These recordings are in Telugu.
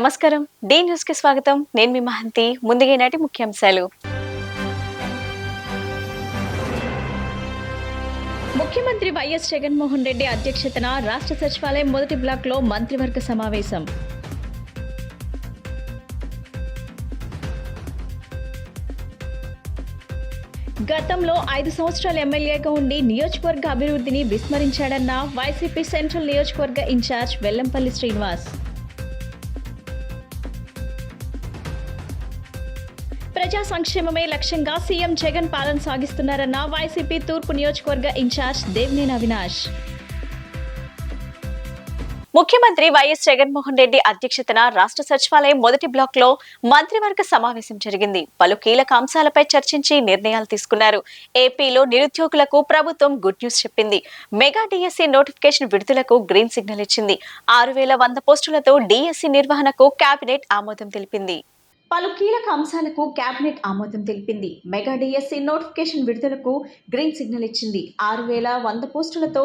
నమస్కారం. డి న్యూస్ కి స్వాగతం. నేను మీ మహంతి. ముందుగా ఈనాటి ముఖ్యాంశాలు. ముఖ్యమంత్రి వైఎస్ జగన్మోహన్ రెడ్డి అధ్యక్షతన రాష్ట్ర సచివాలయం మొదటి బ్లాక్లో మంత్రివర్గ సమావేశం. గతంలో 5 సంవత్సరాలు ఎమ్మెల్యేగా ఉండి నియోజకవర్గ అభివృద్ధిని విస్మరించాడన్న వైసీపీ సెంట్రల్ నియోజకవర్గ ఇన్ఛార్జ్ వెల్లంపల్లి శ్రీనివాస్. ప్రజా సంక్షేమమే లక్ష్యంగా సీఎం జగన్ పాలన సాగిస్తున్నారన్న వైసీపీ తూర్పు నియోజకవర్గ ఇన్ఛార్జ్ దేవినేని అవినాష్. ముఖ్యమంత్రి వైఎస్ జగన్మోహన్ రెడ్డి అధ్యక్షతన రాష్ట్ర సచివాలయం మొదటి బ్లాక్ లో మంత్రివర్గ సమావేశం జరిగింది. పలు కీలక అంశాలపై చర్చించి నిర్ణయాలు తీసుకున్నారు. ఏపీలో నిరుద్యోగులకు ప్రభుత్వం గుడ్ న్యూస్ చెప్పింది. మెగా డిఎస్సి నోటిఫికేషన్ విడుదలకు గ్రీన్ సిగ్నల్ ఇచ్చింది. 6100 పోస్టులతో డిఎస్సి నిర్వహణకు కేబినెట్ ఆమోదం తెలిపింది. పలు కీలక అంశాలకు కేబినెట్ ఆమోదం తెలిపింది. మెగా డిఎస్సి నోటిఫికేషన్ విడుదలకు గ్రీన్ సిగ్నల్ ఇచ్చింది. 6100 పోస్టులతో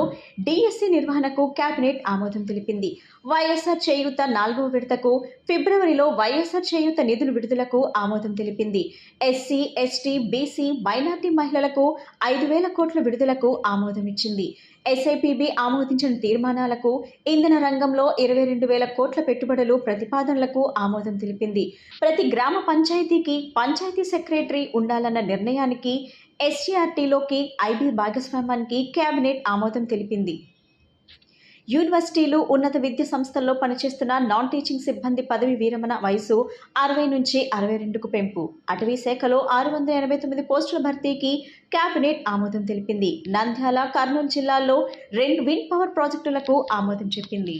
డిఎస్సి నిర్వహణకు కేబినెట్ ఆమోదం తెలిపింది. వైఎస్ఆర్ చేయూత 4వ విడతకు ఫిబ్రవరిలో వైఎస్ఆర్ చేయూత నిధుల విడుదలకు ఆమోదం తెలిపింది. ఎస్సీ, ఎస్టీ, బీసీ, మైనార్టీ మహిళలకు 5,000 కోట్ల విడుదలకు ఆమోదం ఇచ్చింది. ఎస్ఐపిబి ఆమోదించిన తీర్మానాలకు ఇంధన రంగంలో 22,000 కోట్ల పెట్టుబడులు ప్రతిపాదనలకు ఆమోదం తెలిపింది. ప్రతి గ్రామ పంచాయతీకి పంచాయతీ సెక్రటరీ ఉండాలన్న నిర్ణయానికి, ఎస్సీఆర్టీలోకి ఐబీ భాగస్వామ్యానికి కేబినెట్ ఆమోదం తెలిపింది. యూనివర్సిటీలు, ఉన్నత విద్యా సంస్థల్లో పనిచేస్తున్న నాన్ టీచింగ్ సిబ్బంది పదవి విరమణ వయసు 60 నుంచి 62కు పెంపు. అటవీ శాఖలో 689 పోస్టుల భర్తీకి కేబినెట్ ఆమోదం తెలిపింది. నంద్యాల, కర్నూలు జిల్లాల్లో 2 విండ్ పవర్ ప్రాజెక్టులకు ఆమోదం చెప్పింది.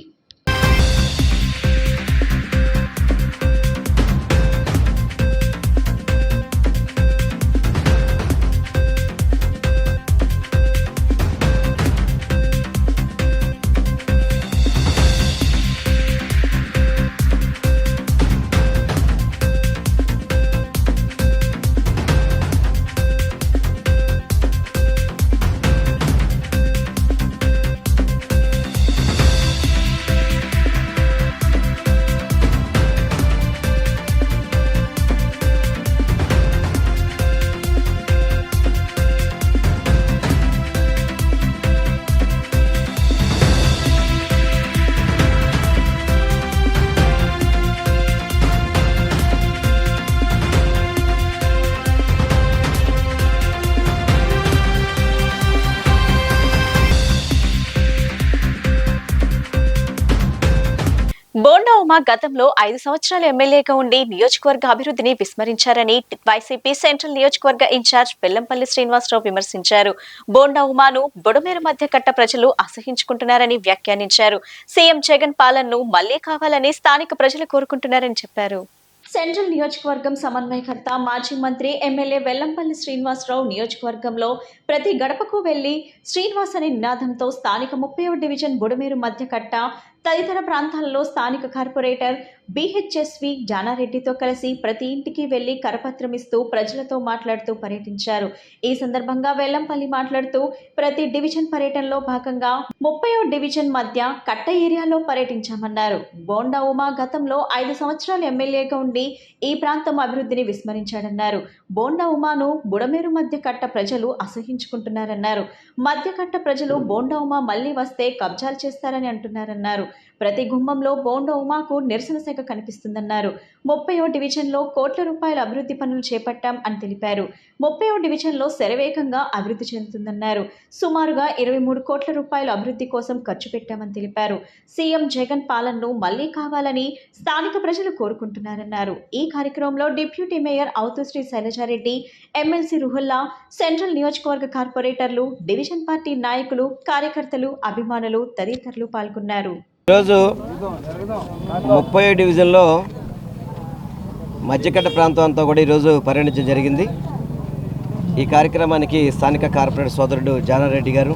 బోండా ఉమా గతంలో 5 సంవత్సరాలు ఎమ్మెల్యేగా ఉండి నియోజకవర్గ అభివృద్ధిని విస్మరించారని వైసీపీ సెంట్రల్ నియోజకవర్గ ఇన్ఛార్జ్ వెల్లంపల్లి శ్రీనివాసరావు విమర్శించారు. బోండా ఉమాను బుడమేరు మధ్య కట్ట ప్రజలు అసహించుకుంటున్నారని వ్యాఖ్యానించారు. సీఎం జగన్ పాలనను మళ్లీ కావాలని స్థానిక ప్రజలు కోరుకుంటున్నారని చెప్పారు. సెంట్రల్ నియోజకవర్గం సమన్వయకర్త, మాజీ మంత్రి, ఎమ్మెల్యే వెల్లంపల్లి శ్రీనివాసరావు నియోజకవర్గంలో ప్రతి గడపకు వెళ్లి శ్రీనివాస్ అనే నినాదంతో స్థానిక 30వ డివిజన్ బుడమేరు మధ్య కట్ట తదితర ప్రాంతాలలో స్థానిక కార్పొరేటర్ బిహెచ్ఎస్వి జానారెడ్డితో కలిసి ప్రతి ఇంటికి వెళ్లి కరపత్రం ఇస్తూ ప్రజలతో మాట్లాడుతూ పర్యటించారు. ఈ సందర్భంగా వెల్లంపల్లి మాట్లాడుతూ ప్రతి డివిజన్ పర్యటనలో భాగంగా 30వ డివిజన్ మధ్య కట్ట ఏరియాలో పర్యటించామన్నారు. బోండా ఉమా గతంలో 5 సంవత్సరాలు ఎమ్మెల్యేగా ఉండి ఈ ప్రాంతం అభివృద్ధిని విస్మరించాడన్నారు. బోండా ఉమాను బుడమేరు మధ్య కట్ట ప్రజలు అసహించుకుంటున్నారన్నారు. మధ్య కట్ట ప్రజలు బోండా ఉమా మళ్లీ వస్తే కబ్జాలు చేస్తారని అంటున్నారన్నారు. ప్రతి గుమ్మంలో బోండా ఉమాకు నిరసన శాఖ కనిపిస్తుందన్నారు. 30వ డివిజన్లో కోట్ల రూపాయల అభివృద్ధి పనులు చేపట్టాం అని తెలిపారు. 30వ డివిజన్లో శరవేగంగా అభివృద్ధి చెందుతుందన్నారు. సుమారుగా 23 కోట్ల రూపాయల అభివృద్ధి కోసం ఖర్చు పెట్టామని తెలిపారు. సీఎం జగన్ పాలనను మళ్లీ కావాలని స్థానిక ప్రజలు కోరుకుంటున్నారన్నారు. ఈ కార్యక్రమంలో deputy mayor Avuthusri Sailajareddy, MLC Ruhulla, central నియోజకవర్గ కార్పొరేటర్లు, డివిజన్ పార్టీ నాయకులు, కార్యకర్తలు, అభిమానులు తదితరులు పాల్గొన్నారు. ఈరోజు 30వ డివిజన్లో మధ్యకట్ట ప్రాంతం అంతా కూడా ఈరోజు పర్యటించడం జరిగింది. ఈ కార్యక్రమానికి స్థానిక కార్పొరేటర్ సోదరుడు జానారెడ్డి గారు,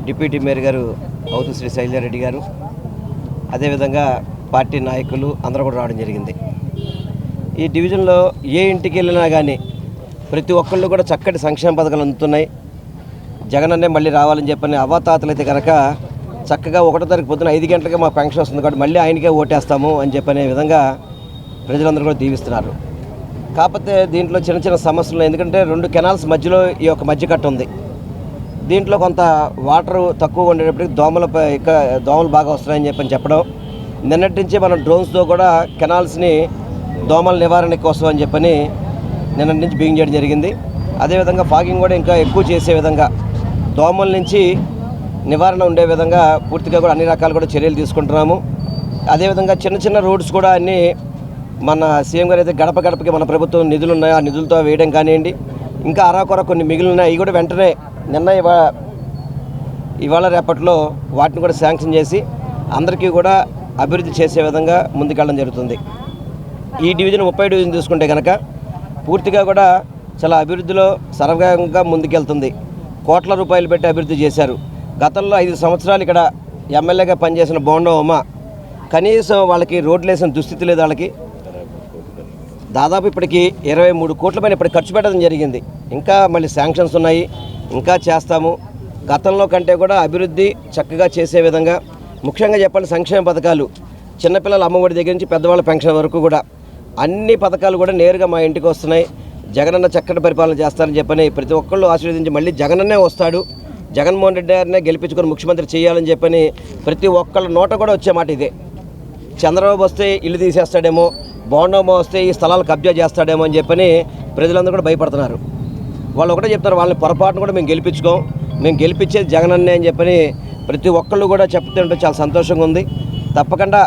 డిప్యూటీ మేయర్ గారు అవుతుశ్రీ శైలజారెడ్డి గారు, అదేవిధంగా పార్టీ నాయకులు అందరూ కూడా రావడం జరిగింది. ఈ డివిజన్లో ఏ ఇంటికి వెళ్ళినా కానీ ప్రతి ఒక్కళ్ళు కూడా చక్కటి సంక్షేమ పథకాలు అందుతున్నాయి. జగన్ అన్నే మళ్ళీ రావాలని చెప్పని అవ్వాతాతలు అయితే కనుక చక్కగా 1వ తారీఖు పొద్దున 5 గంటలకే మా పెన్షన్ వస్తుంది కాబట్టి మళ్ళీ ఆయనకే ఓటేస్తాము అని చెప్పనే విధంగా ప్రజలందరూ కూడా దీవిస్తున్నారు. కాకపోతే దీంట్లో చిన్న చిన్న సమస్యలు, ఎందుకంటే 2 కెనాల్స్ మధ్యలో ఈ యొక్క మధ్యకట్ట ఉంది. దీంట్లో కొంత వాటర్ తక్కువ ఉండేటప్పటికి దోమలు బాగా వస్తున్నాయని చెప్పడం, నిన్నటి నుంచి మనం డ్రోన్స్తో కూడా కెనాల్స్ని దోమల నివారణ కోసం అని చెప్పని నిన్నటి నుంచి బిగింగ్ చేయడం జరిగింది. అదేవిధంగా ఫాగింగ్ కూడా ఇంకా ఎక్కువ చేసే విధంగా, దోమల నుంచి నివారణ ఉండే విధంగా పూర్తిగా కూడా అన్ని రకాలు కూడా చర్యలు తీసుకుంటున్నాము. అదేవిధంగా చిన్న చిన్న రోడ్స్ కూడా అన్నీ మన సీఎం గారు అయితే గడప గడపకి మన ప్రభుత్వం నిధులు ఉన్నాయి, ఆ నిధులతో వేయడం కానివ్వండి, ఇంకా అరాకొర కొన్ని మిగిలి ఉన్నాయి, అవి కూడా వెంటనే నిన్న ఇవాళ రేపట్లో వాటిని కూడా శాంక్షన్ చేసి అందరికీ కూడా అభివృద్ధి చేసే విధంగా ముందుకెళ్ళడం జరుగుతుంది. ఈ డివిజన్ 30 డివిజన్ తీసుకుంటే కనుక పూర్తిగా కూడా చాలా అభివృద్ధిలో సర్వగా ముందుకెళ్తుంది. కోట్ల రూపాయలు పెట్టి అభివృద్ధి చేశారు. గతంలో 5 సంవత్సరాలు ఇక్కడ ఎమ్మెల్యేగా పనిచేసిన బోండా ఉమ కనీసం వాళ్ళకి రోడ్లు వేసిన దుస్థితి లేదు. వాళ్ళకి దాదాపు ఇప్పటికి 23 కోట్ల పైన ఇప్పటికి ఖర్చు పెట్టడం జరిగింది. ఇంకా మళ్ళీ శాంక్షన్స్ ఉన్నాయి, ఇంకా చేస్తాము. గతంలో కంటే కూడా అభివృద్ధి చక్కగా చేసే విధంగా, ముఖ్యంగా చెప్పాలి సంక్షేమ పథకాలు, చిన్నపిల్లల అమ్మఒడి దగ్గర నుంచి పెద్దవాళ్ళ పెన్షన్ వరకు కూడా అన్ని పథకాలు కూడా నేరుగా మా ఇంటికి వస్తున్నాయి. జగనన్న చక్కటి పరిపాలన చేస్తారని చెప్పని ప్రతి ఒక్కళ్ళు ఆశీర్వదించి మళ్ళీ జగనన్నే వస్తాడు, జగన్మోహన్ రెడ్డి గారినే గెలిపించుకొని ముఖ్యమంత్రి చేయాలని చెప్పని ప్రతి ఒక్కళ్ళ నోట కూడా వచ్చే మాట ఇదే. చంద్రబాబు వస్తే ఇల్లు తీసేస్తాడేమో, బోండమ్మ వస్తే ఈ స్థలాలు కబ్జా చేస్తాడేమో అని చెప్పని ప్రజలందరూ కూడా భయపడుతున్నారు. వాళ్ళు ఒకటే చెప్తారు, వాళ్ళని పొరపాటును కూడా మేము గెలిపించుకోం, మేము గెలిపించేది జగనన్నే అని చెప్పని ప్రతి ఒక్కళ్ళు కూడా చెప్తుంటే చాలా సంతోషంగా ఉంది. తప్పకుండా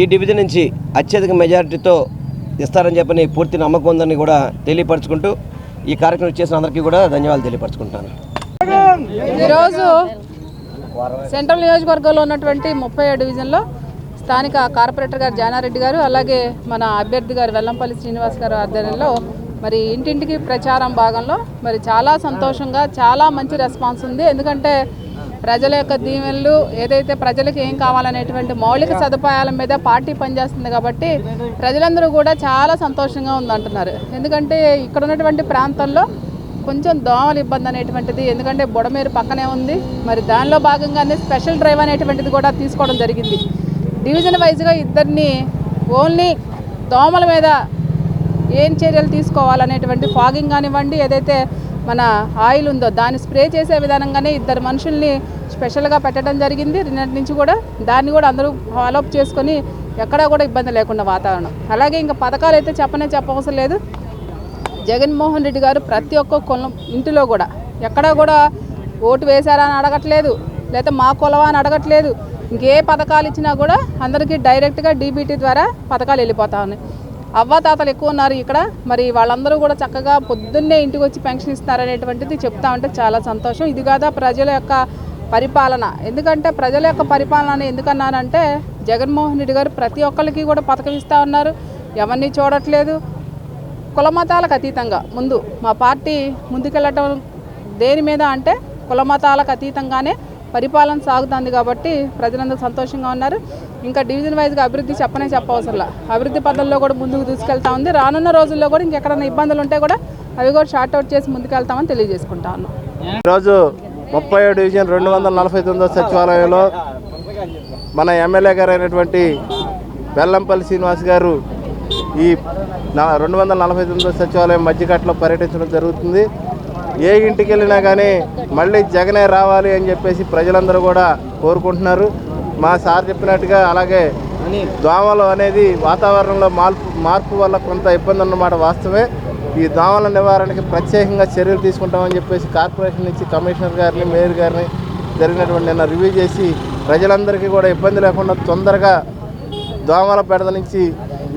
ఈ డివిజన్ నుంచి అత్యధిక మెజారిటీతో ఇస్తారని చెప్పని పూర్తి నమ్మకం ఉందని కూడా తెలియపరచుకుంటూ ఈ కార్యక్రమం ఇచ్చేసిన అందరికీ కూడా ధన్యవాదాలు తెలియపరచుకుంటాను. ఈరోజు సెంట్రల్ నియోజకవర్గంలో ఉన్నటువంటి 37 డివిజన్లో స్థానిక కార్పొరేటర్ గారు జానారెడ్డి గారు, అలాగే మన అభ్యర్థి గారు వెల్లంపల్లి శ్రీనివాస్ గారు ఆధ్వర్యంలో మరి ఇంటింటికి ప్రచారం భాగంలో మరి చాలా సంతోషంగా చాలా మంచి రెస్పాన్స్ ఉంది. ఎందుకంటే ప్రజల యొక్క దీవెనలు, ఏదైతే ప్రజలకు ఏం కావాలనేటువంటి మౌలిక సదుపాయాల మీద పార్టీ పనిచేస్తుంది కాబట్టి ప్రజలందరూ కూడా చాలా సంతోషంగా ఉందంటున్నారు. ఎందుకంటే ఇక్కడ ఉన్నటువంటి ప్రాంతంలో కొంచెం దోమల ఇబ్బంది అనేటువంటిది, ఎందుకంటే బుడమేరు పక్కనే ఉంది, మరి దానిలో భాగంగానే స్పెషల్ డ్రైవ్ అనేటువంటిది కూడా తీసుకోవడం జరిగింది. డివిజన్ వైజ్గా ఇద్దరిని ఓన్లీ దోమల మీద ఏం చర్యలు తీసుకోవాలనేటువంటి ఫాగింగ్ కానివ్వండి, ఏదైతే మన ఆయిల్ ఉందో దాన్ని స్ప్రే చేసే విధానంగానే 2 మనుషుల్ని స్పెషల్గా పెట్టడం జరిగింది. నిన్నటి నుంచి కూడా దాన్ని కూడా అందరూ ఫాలోఅప్ చేసుకొని ఎక్కడా కూడా ఇబ్బంది లేకుండా వాతావరణం. అలాగే ఇంకా పథకాలు అయితే చెప్పవసరం లేదు. జగన్మోహన్ రెడ్డి గారు ప్రతి ఒక్క ఇంటిలో కూడా ఎక్కడా కూడా ఓటు వేశారా అని అడగట్లేదు, లేదా మా కులవా అని అడగట్లేదు. ఇంకే పథకాలు ఇచ్చినా కూడా అందరికీ డైరెక్ట్గా డీబీటీ ద్వారా పథకాలు వెళ్ళిపోతా ఉన్నాయి. అవ్వాతాతలు ఎక్కువ ఉన్నారు ఇక్కడ, మరి వాళ్ళందరూ కూడా చక్కగా పొద్దున్నే ఇంటికి వచ్చి పెన్షన్ ఇస్తారనేటువంటిది చెప్తా ఉంటే చాలా సంతోషం. ఇది కాదా ప్రజల యొక్క పరిపాలన. ఎందుకంటే ప్రజల యొక్క పరిపాలన ఎందుకన్నానంటే జగన్మోహన్ రెడ్డి గారు ప్రతి ఒక్కరికి కూడా పథకం ఇస్తూ ఉన్నారు, ఎవరిని చూడట్లేదు. కులమతాలకు అతీతంగా ముందు మా పార్టీ ముందుకెళ్ళటం దేని మీద అంటే కులమతాలకు అతీతంగానే పరిపాలన సాగుతుంది కాబట్టి ప్రజలందరూ సంతోషంగా ఉన్నారు. ఇంకా డివిజన్ వైజ్గా అభివృద్ధి చెప్పవసరంలా, అభివృద్ధి పద్ధతుల్లో కూడా ముందుకు తీసుకెళ్తా ఉంది. రానున్న రోజుల్లో కూడా ఇంకెక్కడైనా ఇబ్బందులు ఉంటే కూడా అవి కూడా షార్ట్అవుట్ చేసి ముందుకెళ్తామని తెలియజేసుకుంటా ఉన్నాం. ఈరోజు 37 డివిజన్ 249 సచివాలయంలో మన ఎమ్మెల్యే గారు అయినటువంటి వెల్లంపల్లి శ్రీనివాస్ గారు ఈ 249 సచివాలయం మధ్యకట్లో పర్యటించడం జరుగుతుంది. ఏ ఇంటికి వెళ్ళినా కానీ మళ్ళీ జగనే రావాలి అని చెప్పేసి ప్రజలందరూ కూడా కోరుకుంటున్నారు. మా సార్ చెప్పినట్టుగా అలాగే దోమలు అనేది వాతావరణంలో మార్పు వల్ల కొంత ఇబ్బంది ఉన్నమాట వాస్తవమే. ఈ దోమల నివారణకి ప్రత్యేకంగా చర్యలు తీసుకుంటామని చెప్పేసి కార్పొరేషన్ నుంచి కమిషనర్ గారిని, మేయర్ గారిని జరిగినటువంటి నిన్న రివ్యూ చేసి ప్రజలందరికీ కూడా ఇబ్బంది లేకుండా తొందరగా దోమల బెడద నుంచి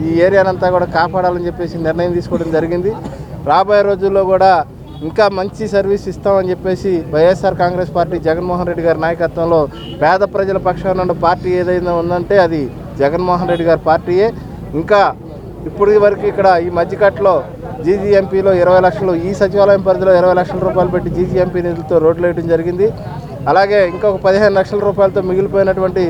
ఈ ఏరియానంతా కూడా కాపాడాలని చెప్పేసి నిర్ణయం తీసుకోవడం జరిగింది. రాబోయే రోజుల్లో కూడా ఇంకా మంచి సర్వీస్ ఇస్తామని చెప్పేసి వైఎస్ఆర్ కాంగ్రెస్ పార్టీ జగన్మోహన్ రెడ్డి గారి నాయకత్వంలో పేద ప్రజల పక్షాన ఉన్న పార్టీ ఏదైనా ఉందంటే అది జగన్మోహన్ రెడ్డి గారి పార్టీయే. ఇంకా ఇప్పటి వరకు ఇక్కడ ఈ మధ్యకట్లో జీజీఎంపీలో 20 లక్షలు, ఈ సచివాలయం పరిధిలో 20 లక్షల రూపాయలు పెట్టి జీజీఎంపీ నిధులతో రోడ్లు వేయడం జరిగింది. అలాగే ఇంకొక 15 లక్షల రూపాయలతో మిగిలిపోయినటువంటి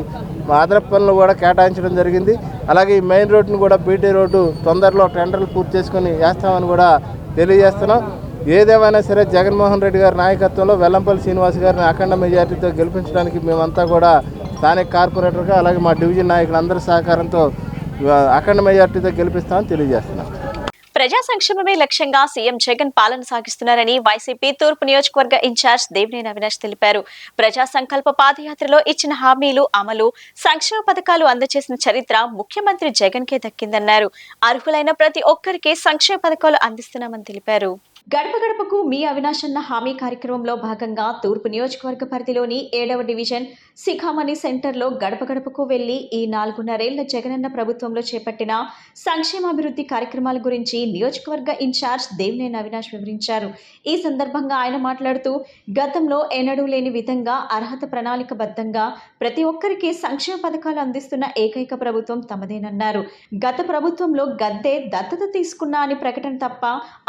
అదనపు పనులు కూడా కేటాయించడం జరిగింది. అలాగే ఈ మెయిన్ రోడ్డును కూడా బీటీ రోడ్డు తొందరలో టెండర్లు పూర్తి చేసుకొని వేస్తామని కూడా తెలియజేస్తున్నాం. ఏదేమైనా సరే జగన్మోహన్ రెడ్డి గారి నాయకత్వంలో వెల్లంపల్లి శ్రీనివాస్ గారిని అఖండ మెజార్టీతో గెలిపించడానికి మేమంతా కూడా స్థానిక కార్పొరేటర్గా అలాగే మా డివిజన్ నాయకులందరి సహకారంతో అఖండ మెజార్టీతో గెలిపిస్తామని తెలియజేస్తున్నాం. ప్రజా సంక్షేమమే లక్ష్యంగా సీఎం జగన్ పాలన సాగిస్తున్నారని వైసీపీ తూర్పు నియోజకవర్గ ఇన్ఛార్జ్ దేవినేని అవినాష్ తెలిపారు. ప్రజా సంకల్ప పాదయాత్రలో ఇచ్చిన హామీలు అమలు, సంక్షేమ పథకాలు అందజేసిన చరిత్ర ముఖ్యమంత్రి జగన్ కే దక్కిందన్నారు. అర్హులైన ప్రతి ఒక్కరికి సంక్షేమ పథకాలు అందిస్తున్నామని తెలిపారు. గడప గడపకు మీ అవినాష్ అన్న హామీ కార్యక్రమంలో భాగంగా తూర్పు నియోజకవర్గ పరిధిలోని 7వ డివిజన్ శిఖామణి సెంటర్లో గడప గడపకు వెళ్లి ఈ 4.5 జగనన్న ప్రభుత్వంలో చేపట్టిన సంక్షేమాభివృద్ధి కార్యక్రమాల గురించి నియోజకవర్గ ఇన్ఛార్జ్ దేవినేని అవినాష్ వివరించారు. ఈ సందర్భంగా ఆయన మాట్లాడుతూ గతంలో ఎన్నడూ లేని విధంగా అర్హత ప్రణాళికబద్ధంగా ప్రతి ఒక్కరికి సంక్షేమ పథకాలు అందిస్తున్న ఏకైక ప్రభుత్వం తమదేనన్నారు. గత ప్రభుత్వంలో గద్దె దత్తత తీసుకున్నా అని ప్రకటన తప్ప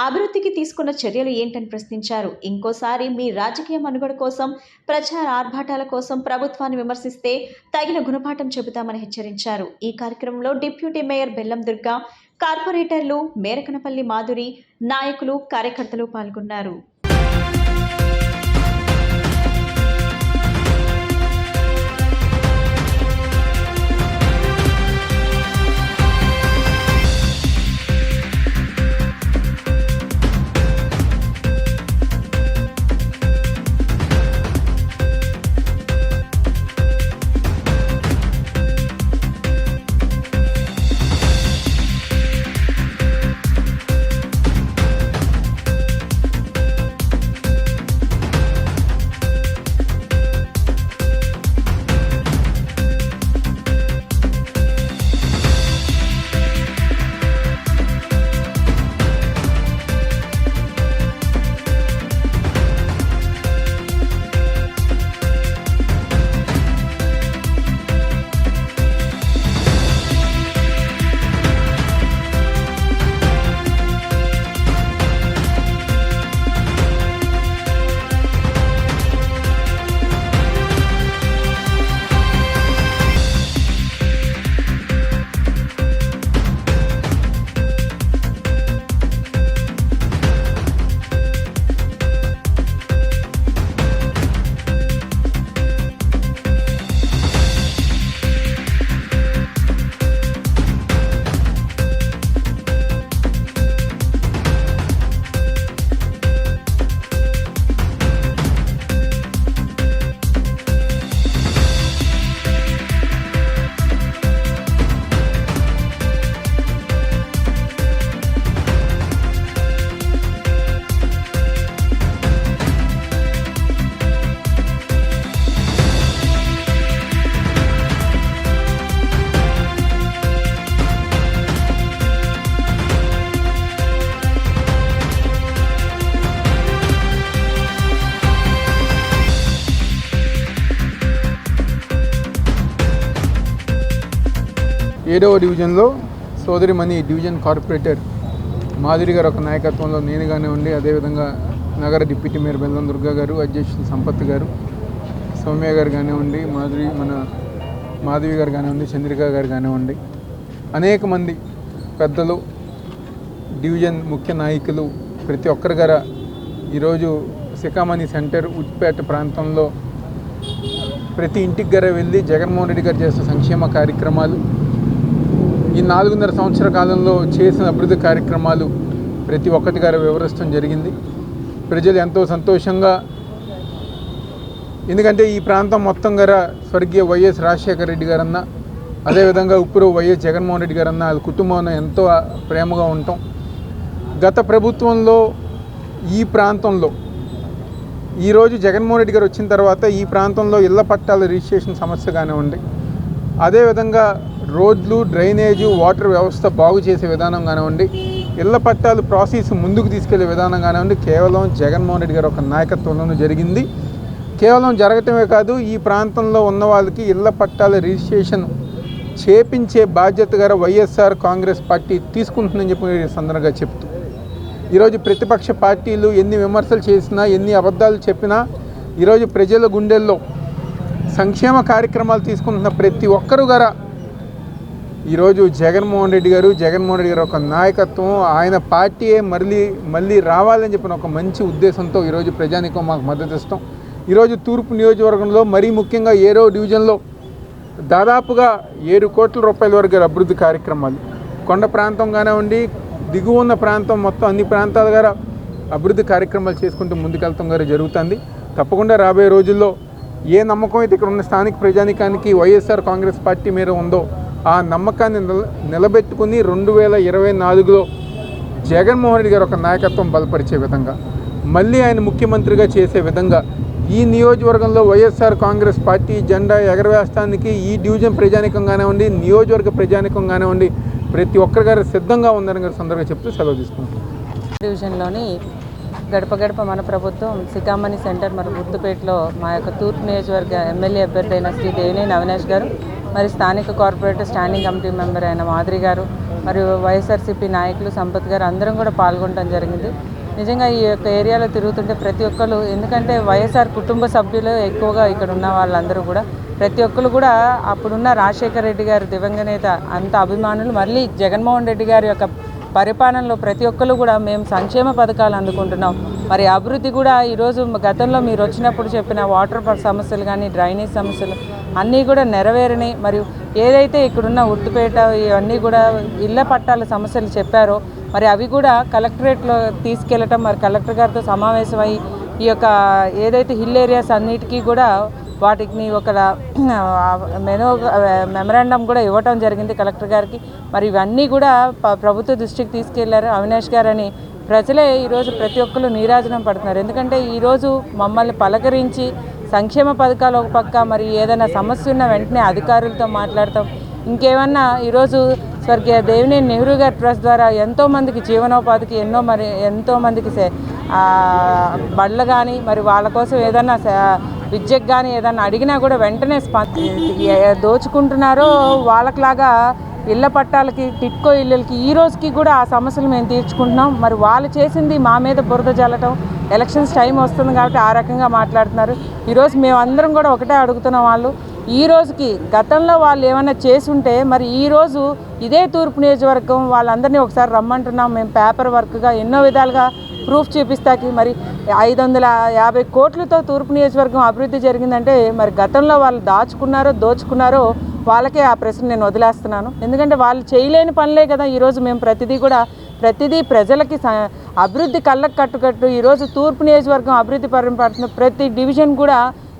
అభివృద్ధికి తీసుకున్న చర్యలు ఏంటని ప్రశ్నించారు. ఇంకోసారి మీ రాజకీయ మనుగడ కోసం, ప్రచార ఆర్భాటాల కోసం ప్రభుత్వాన్ని విమర్శిస్తే తగిన గుణపాఠం చెబుతామని హెచ్చరించారు. ఈ కార్యక్రమంలో డిప్యూటీ మేయర్ బెల్లం దుర్గా, కార్పొరేటర్లు మేరకనపల్లి మాధురి, నాయకులు, కార్యకర్తలు పాల్గొన్నారు. ఏడవ డివిజన్లో సోదరిమణి డివిజన్ కార్పొరేటర్ మాధురి గారు ఒక నాయకత్వంలో నేను కానివ్వండి, అదేవిధంగా నగర డిప్యూటీ మేయర్ బెల్లం దుర్గా గారు, అధ్యక్షులు సంపత్ గారు, సౌమ్య గారు కానివ్వండి, మాధవి గారు కానివ్వండి, చంద్రిక గారు కానివ్వండి, అనేక మంది పెద్దలు, డివిజన్ ముఖ్య నాయకులు ప్రతి ఒక్కరి గారు ఈరోజు శిఖామణి సెంటర్ ఉచ్చిపేట ప్రాంతంలో ప్రతి ఇంటికి గారు వెళ్ళి జగన్మోహన్ రెడ్డి గారు చేసిన సంక్షేమ కార్యక్రమాలు, ఈ 4.5 సంవత్సరాల కాలంలో చేసిన అభివృద్ధి కార్యక్రమాలు ప్రతి ఒక్కటి గారు వివరించడం జరిగింది. ప్రజలు ఎంతో సంతోషంగా, ఎందుకంటే ఈ ప్రాంతం మొత్తం గారా స్వర్గీయ వైఎస్ రాజశేఖర రెడ్డి గారన్నా, అదేవిధంగా ఇప్పుడు వైఎస్ జగన్మోహన్ రెడ్డి గారన్నా వాళ్ళ కుటుంబం ఎంతో ప్రేమగా ఉంటాం. గత ప్రభుత్వంలో ఈ ప్రాంతంలో ఈరోజు జగన్మోహన్ రెడ్డి గారు వచ్చిన తర్వాత ఈ ప్రాంతంలో ఇళ్ల పట్టాల రిజిస్ట్రేషన్ సమస్య కానివ్వండి, అదేవిధంగా రోడ్లు, డ్రైనేజు, వాటర్ వ్యవస్థ బాగు చేసే విధానం కానివ్వండి, ఇళ్ల పట్టాలు ప్రాసెస్ ముందుకు తీసుకెళ్లే విధానం కానివ్వండి, కేవలం జగన్మోహన్ రెడ్డి గారు ఒక నాయకత్వంలోనూ జరిగింది. కేవలం జరగటమే కాదు, ఈ ప్రాంతంలో ఉన్న వాళ్ళకి ఇళ్ల పట్టాల రిజిస్ట్రేషన్ చేపించే బాధ్యత గారు వైఎస్ఆర్ కాంగ్రెస్ పార్టీ తీసుకుంటుందని చెప్పి సందర్భంగా చెప్తూ, ఈరోజు ప్రతిపక్ష పార్టీలు ఎన్ని విమర్శలు చేసినా, ఎన్ని అబద్ధాలు చెప్పినా, ఈరోజు ప్రజల గుండెల్లో సంక్షేమ కార్యక్రమాలు తీసుకుంటున్న ప్రతి ఒక్కరు గారా ఈరోజు జగన్మోహన్ రెడ్డి గారు ఒక నాయకత్వం, ఆయన పార్టీయే మళ్ళీ రావాలని చెప్పిన ఒక మంచి ఉద్దేశంతో ఈరోజు ప్రజానికం మాకు మద్దతు ఇస్తాం. ఈరోజు తూర్పు నియోజకవర్గంలో మరీ ముఖ్యంగా 7వ డివిజన్లో దాదాపుగా 7 కోట్ల రూపాయల వరకు అభివృద్ధి కార్యక్రమాలు కొండ ప్రాంతం కానివ్వండి, దిగువ ఉన్న ప్రాంతం మొత్తం అన్ని ప్రాంతాల ద్వారా అభివృద్ధి కార్యక్రమాలు చేసుకుంటూ ముందుకెళ్తాం గారు జరుగుతుంది. తప్పకుండా రాబోయే రోజుల్లో ఏ నమ్మకం అయితే ఇక్కడ ఉన్న స్థానిక ప్రజానికానికి వైఎస్ఆర్ కాంగ్రెస్ పార్టీ మీద ఉందో ఆ నమ్మకాన్ని నిలబెట్టుకుని 2024లో జగన్మోహన్ రెడ్డి గారు ఒక నాయకత్వం బలపరిచే విధంగా, మళ్ళీ ఆయన ముఖ్యమంత్రిగా చేసే విధంగా ఈ నియోజకవర్గంలో వైఎస్ఆర్ కాంగ్రెస్ పార్టీ జెండా ఎగరవేస్తానికి ఈ డివిజన్ ప్రజానికం కానివ్వండి, నియోజకవర్గ ప్రజానికం కానివ్వండి, ప్రతి ఒక్కరి గారు సిద్ధంగా ఉందని గారు సందర్భంగా చెప్తూ సెలవు తీసుకుంటాం. డివిజన్లోని గడప గడప మన ప్రభుత్వం సికామణి సెంటర్ మరి గుర్తుపేటలో మా యొక్క తూర్పు నియోజకవర్గ ఎమ్మెల్యే అభ్యర్థి అయిన శ్రీ దేవినేని అవినాష్ గారు, మరి స్థానిక కార్పొరేటర్ స్టాండింగ్ కమిటీ మెంబర్ అయిన మాధురి గారు, మరియు వైఎస్ఆర్సీపీ నాయకులు సంపత్ గారు అందరం కూడా పాల్గొనడం జరిగింది. నిజంగా ఈ యొక్క ఏరియాలో తిరుగుతుంటే ప్రతి ఒక్కరు, ఎందుకంటే వైఎస్ఆర్ కుటుంబ సభ్యులు ఎక్కువగా ఇక్కడ ఉన్న వాళ్ళందరూ కూడా ప్రతి ఒక్కరు కూడా అప్పుడున్న రాజశేఖర రెడ్డి గారు దివంగత నేత అంత అభిమానులు. మళ్ళీ జగన్మోహన్ రెడ్డి గారి యొక్క పరిపాలనలో ప్రతి ఒక్కరు కూడా మేము సంక్షేమ పథకాలు అందుకుంటున్నాం. మరి అభివృద్ధి కూడా ఈరోజు గతంలో మీరు వచ్చినప్పుడు చెప్పిన వాటర్ సమస్యలు కానీ, డ్రైనేజ్ సమస్యలు అన్నీ కూడా నెరవేరినాయి. మరియు ఏదైతే ఇక్కడున్న ఉర్తుపేట ఇవన్నీ కూడా ఇళ్ల పట్టాల సమస్యలు చెప్పారో మరి అవి కూడా కలెక్టరేట్లో తీసుకెళ్ళటం, మరి కలెక్టర్ గారితో సమావేశమై ఈ యొక్క ఏదైతే హిల్ ఏరియాస్ అన్నిటికీ కూడా వాటికి ఒక మెమరాండం కూడా ఇవ్వటం జరిగింది కలెక్టర్ గారికి. మరి ఇవన్నీ కూడా ప్రభుత్వ దృష్టికి తీసుకెళ్లారు అవినాష్ గారని ప్రజలే ఈరోజు ప్రతి ఒక్కరు నీరాజనం పడుతున్నారు. ఎందుకంటే ఈరోజు మమ్మల్ని పలకరించి సంక్షేమ పథకాలు ఒక పక్క, మరి ఏదైనా సమస్య ఉన్న వెంటనే అధికారులతో మాట్లాడతాం. ఇంకేమన్నా ఈరోజు స్వర్గీయ దేవినేని నెహ్రూ గారి ట్రస్ట్ ద్వారా ఎంతోమందికి జీవనోపాధికి ఎంతోమందికి బళ్ళు కానీ, మరి వాళ్ళ కోసం ఏదన్నా విద్యకు కానీ ఏదన్నా అడిగినా కూడా వెంటనే దోచుకుంటున్నారో వాళ్ళలాగా ఇళ్ల పట్టాలకి, టిట్కో ఇళ్ళకి ఈ రోజుకి కూడా ఆ సమస్యలు మేము తీర్చుకుంటున్నాం. మరి వాళ్ళు చేసింది మా మీద బురద జల్లటం, ఎలక్షన్స్ టైం వస్తుంది కాబట్టి ఆ రకంగా మాట్లాడుతున్నారు. ఈరోజు మేమందరం కూడా ఒకటే అడుగుతున్నాం, వాళ్ళు ఈ రోజుకి గతంలో వాళ్ళు ఏమైనా చేసుంటే మరి ఈరోజు ఇదే తూర్పు నియోజకవర్గం వాళ్ళందరినీ ఒకసారి రమ్మంటున్నాం. మేము పేపర్ వర్క్గా ఎన్నో విధాలుగా ప్రూఫ్ చూపిస్తాకి మరి 550 కోట్లతో తూర్పు నియోజకవర్గం అభివృద్ధి జరిగిందంటే మరి గతంలో వాళ్ళు దోచుకున్నారో వాళ్ళకే ఆ ప్రశ్న నేను వదిలేస్తున్నాను. ఎందుకంటే వాళ్ళు చేయలేని పనులే కదా ఈరోజు మేము ప్రతిదీ ప్రజలకి అభివృద్ధి కళ్ళకు కట్టుకట్టు ఈరోజు తూర్పు నియోజకవర్గం అభివృద్ధి పడుతున్న ప్రతి డివిజన్ కూడా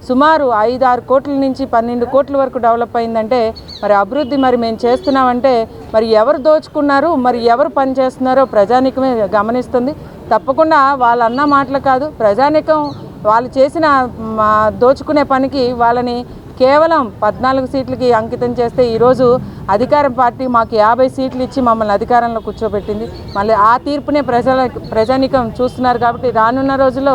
సుమారు 5-6 కోట్ల నుంచి 12 కోట్ల వరకు డెవలప్ అయిందంటే మరి అభివృద్ధి మరి మేము చేస్తున్నామంటే మరి ఎవరు దోచుకున్నారు, మరి ఎవరు పని చేస్తున్నారో ప్రజానికమే గమనిస్తుంది. తప్పకుండా వాళ్ళు అన్న మాటలు కాదు, ప్రజానికం వాళ్ళు చేసిన దోచుకునే పనికి వాళ్ళని కేవలం 14 సీట్లకి అంకితం చేస్తే ఈరోజు అధికారం పార్టీ మాకు 50 సీట్లు ఇచ్చి మమ్మల్ని అధికారంలో కూర్చోబెట్టింది. మళ్ళీ ఆ తీర్పునే ప్రజానికం చూస్తున్నారు. కాబట్టి రానున్న రోజుల్లో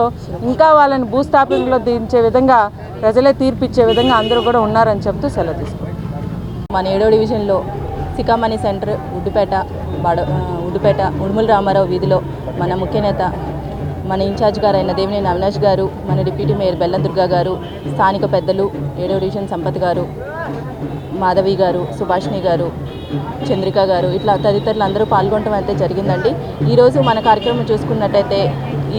ఇంకా వాళ్ళని భూస్థాపనలో దించే విధంగా ప్రజలే తీర్పిచ్చే విధంగా అందరూ కూడా ఉన్నారని చెప్తూ సెలవు తీసుకుంటాం. మన 7వ డివిజన్లో సికామణి సెంటర్ ఉడ్డుపేట ఉడుమల రామారావు వీధిలో మన ముఖ్య నేత, మన ఇన్ఛార్జ్ గారు అయిన దేవినేని అవినాష్ గారు, మన డిప్యూటీ మేయర్ బెల్లం దుర్గా గారు, స్థానిక పెద్దలు 7వ డివిజన్ సంపత్ గారు, మాధవి గారు, సుభాషిణి గారు, చంద్రిక గారు, ఇట్లా తదితరులు అందరూ పాల్గొనడం అయితే జరిగిందండి. ఈరోజు మన కార్యక్రమం చూసుకున్నట్టయితే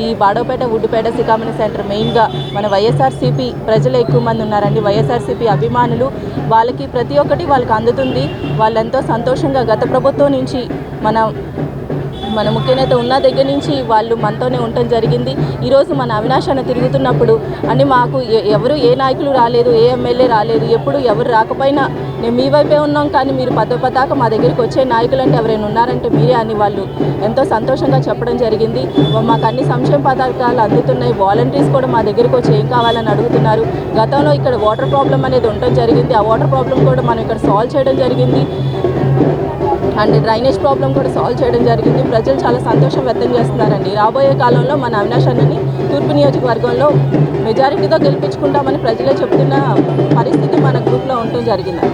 ఈ బాడోపేట, ఉడ్డుపేట, సికామణి సెంటర్ మెయిన్గా మన వైఎస్ఆర్సీపీ ప్రజలు ఎక్కువ మంది ఉన్నారండి. వైఎస్ఆర్సీపీ అభిమానులు, వాళ్ళకి ప్రతి ఒక్కటి వాళ్ళకి అందుతుంది. వాళ్ళెంతో సంతోషంగా గత ప్రభుత్వం నుంచి మన ముఖ్య నేత ఉన్న దగ్గర నుంచి వాళ్ళు మనతోనే ఉండటం జరిగింది. ఈరోజు మన అవినాష్ అన్న తిరుగుతున్నప్పుడు అని మాకు ఎవరు ఏ నాయకులు రాలేదు, ఏ ఎమ్మెల్యే రాలేదు, ఎప్పుడు ఎవరు రాకపోయినా మేము మీ వైపే ఉన్నాం, కానీ మీరు పతాక మా దగ్గరికి వచ్చే నాయకులు అంటే ఎవరైనా ఉన్నారంటే మీరే అని వాళ్ళు ఎంతో సంతోషంగా చెప్పడం జరిగింది. మాకు అన్ని సంక్షేమ పథకాలు అందుతున్నాయి. వాలంటీర్స్ కూడా మా దగ్గరికి వచ్చి ఏం కావాలని అడుగుతున్నారు. గతంలో ఇక్కడ వాటర్ ప్రాబ్లం అనేది ఉండటం జరిగింది. ఆ వాటర్ ప్రాబ్లం కూడా మనం ఇక్కడ సాల్వ్ చేయడం జరిగింది. అండ్ డ్రైనేజ్ ప్రాబ్లం కూడా సాల్వ్ చేయడం జరిగింది. ప్రజలు చాలా సంతోషం వ్యక్తం చేస్తున్నారండి. రాబోయే కాలంలో మన అవినాష్ అన్నని తూర్పు నియోజకవర్గంలో మెజారిటీతో గెలిపించుకుంటామని ప్రజలే చెప్తున్న పరిస్థితి మన గ్రూప్లో ఉండటం జరిగింది.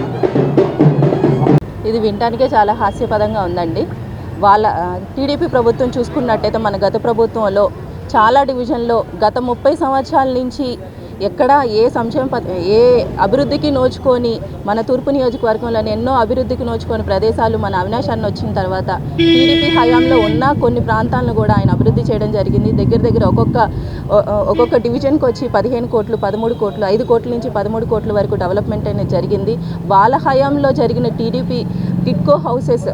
ఇది వినటానికే చాలా హాస్యపదంగా ఉందండి. వాళ్ళ టీడీపీ ప్రభుత్వం చూసుకున్నట్టయితే మన గత ప్రభుత్వంలో చాలా డివిజన్లో గత 30 సంవత్సరాల నుంచి ఎక్కడ ఏ అభివృద్ధికి నోచుకొని మన తూర్పు నియోజకవర్గంలోని ఎన్నో అభివృద్ధికి నోచుకొని ప్రదేశాలు మన అవినాష్ అన్న వచ్చిన తర్వాత టీడీపీ హయాంలో ఉన్న కొన్ని ప్రాంతాలను కూడా ఆయన అభివృద్ధి చేయడం జరిగింది. దగ్గర ఒక్కొక్క డివిజన్కి వచ్చి 15 కోట్లు, 13 కోట్లు, 5 కోట్ల నుంచి 13 కోట్ల వరకు డెవలప్మెంట్ అనేది జరిగింది. వాళ్ళ హయాంలో జరిగిన టీడీపీ టిట్కో హౌసెస్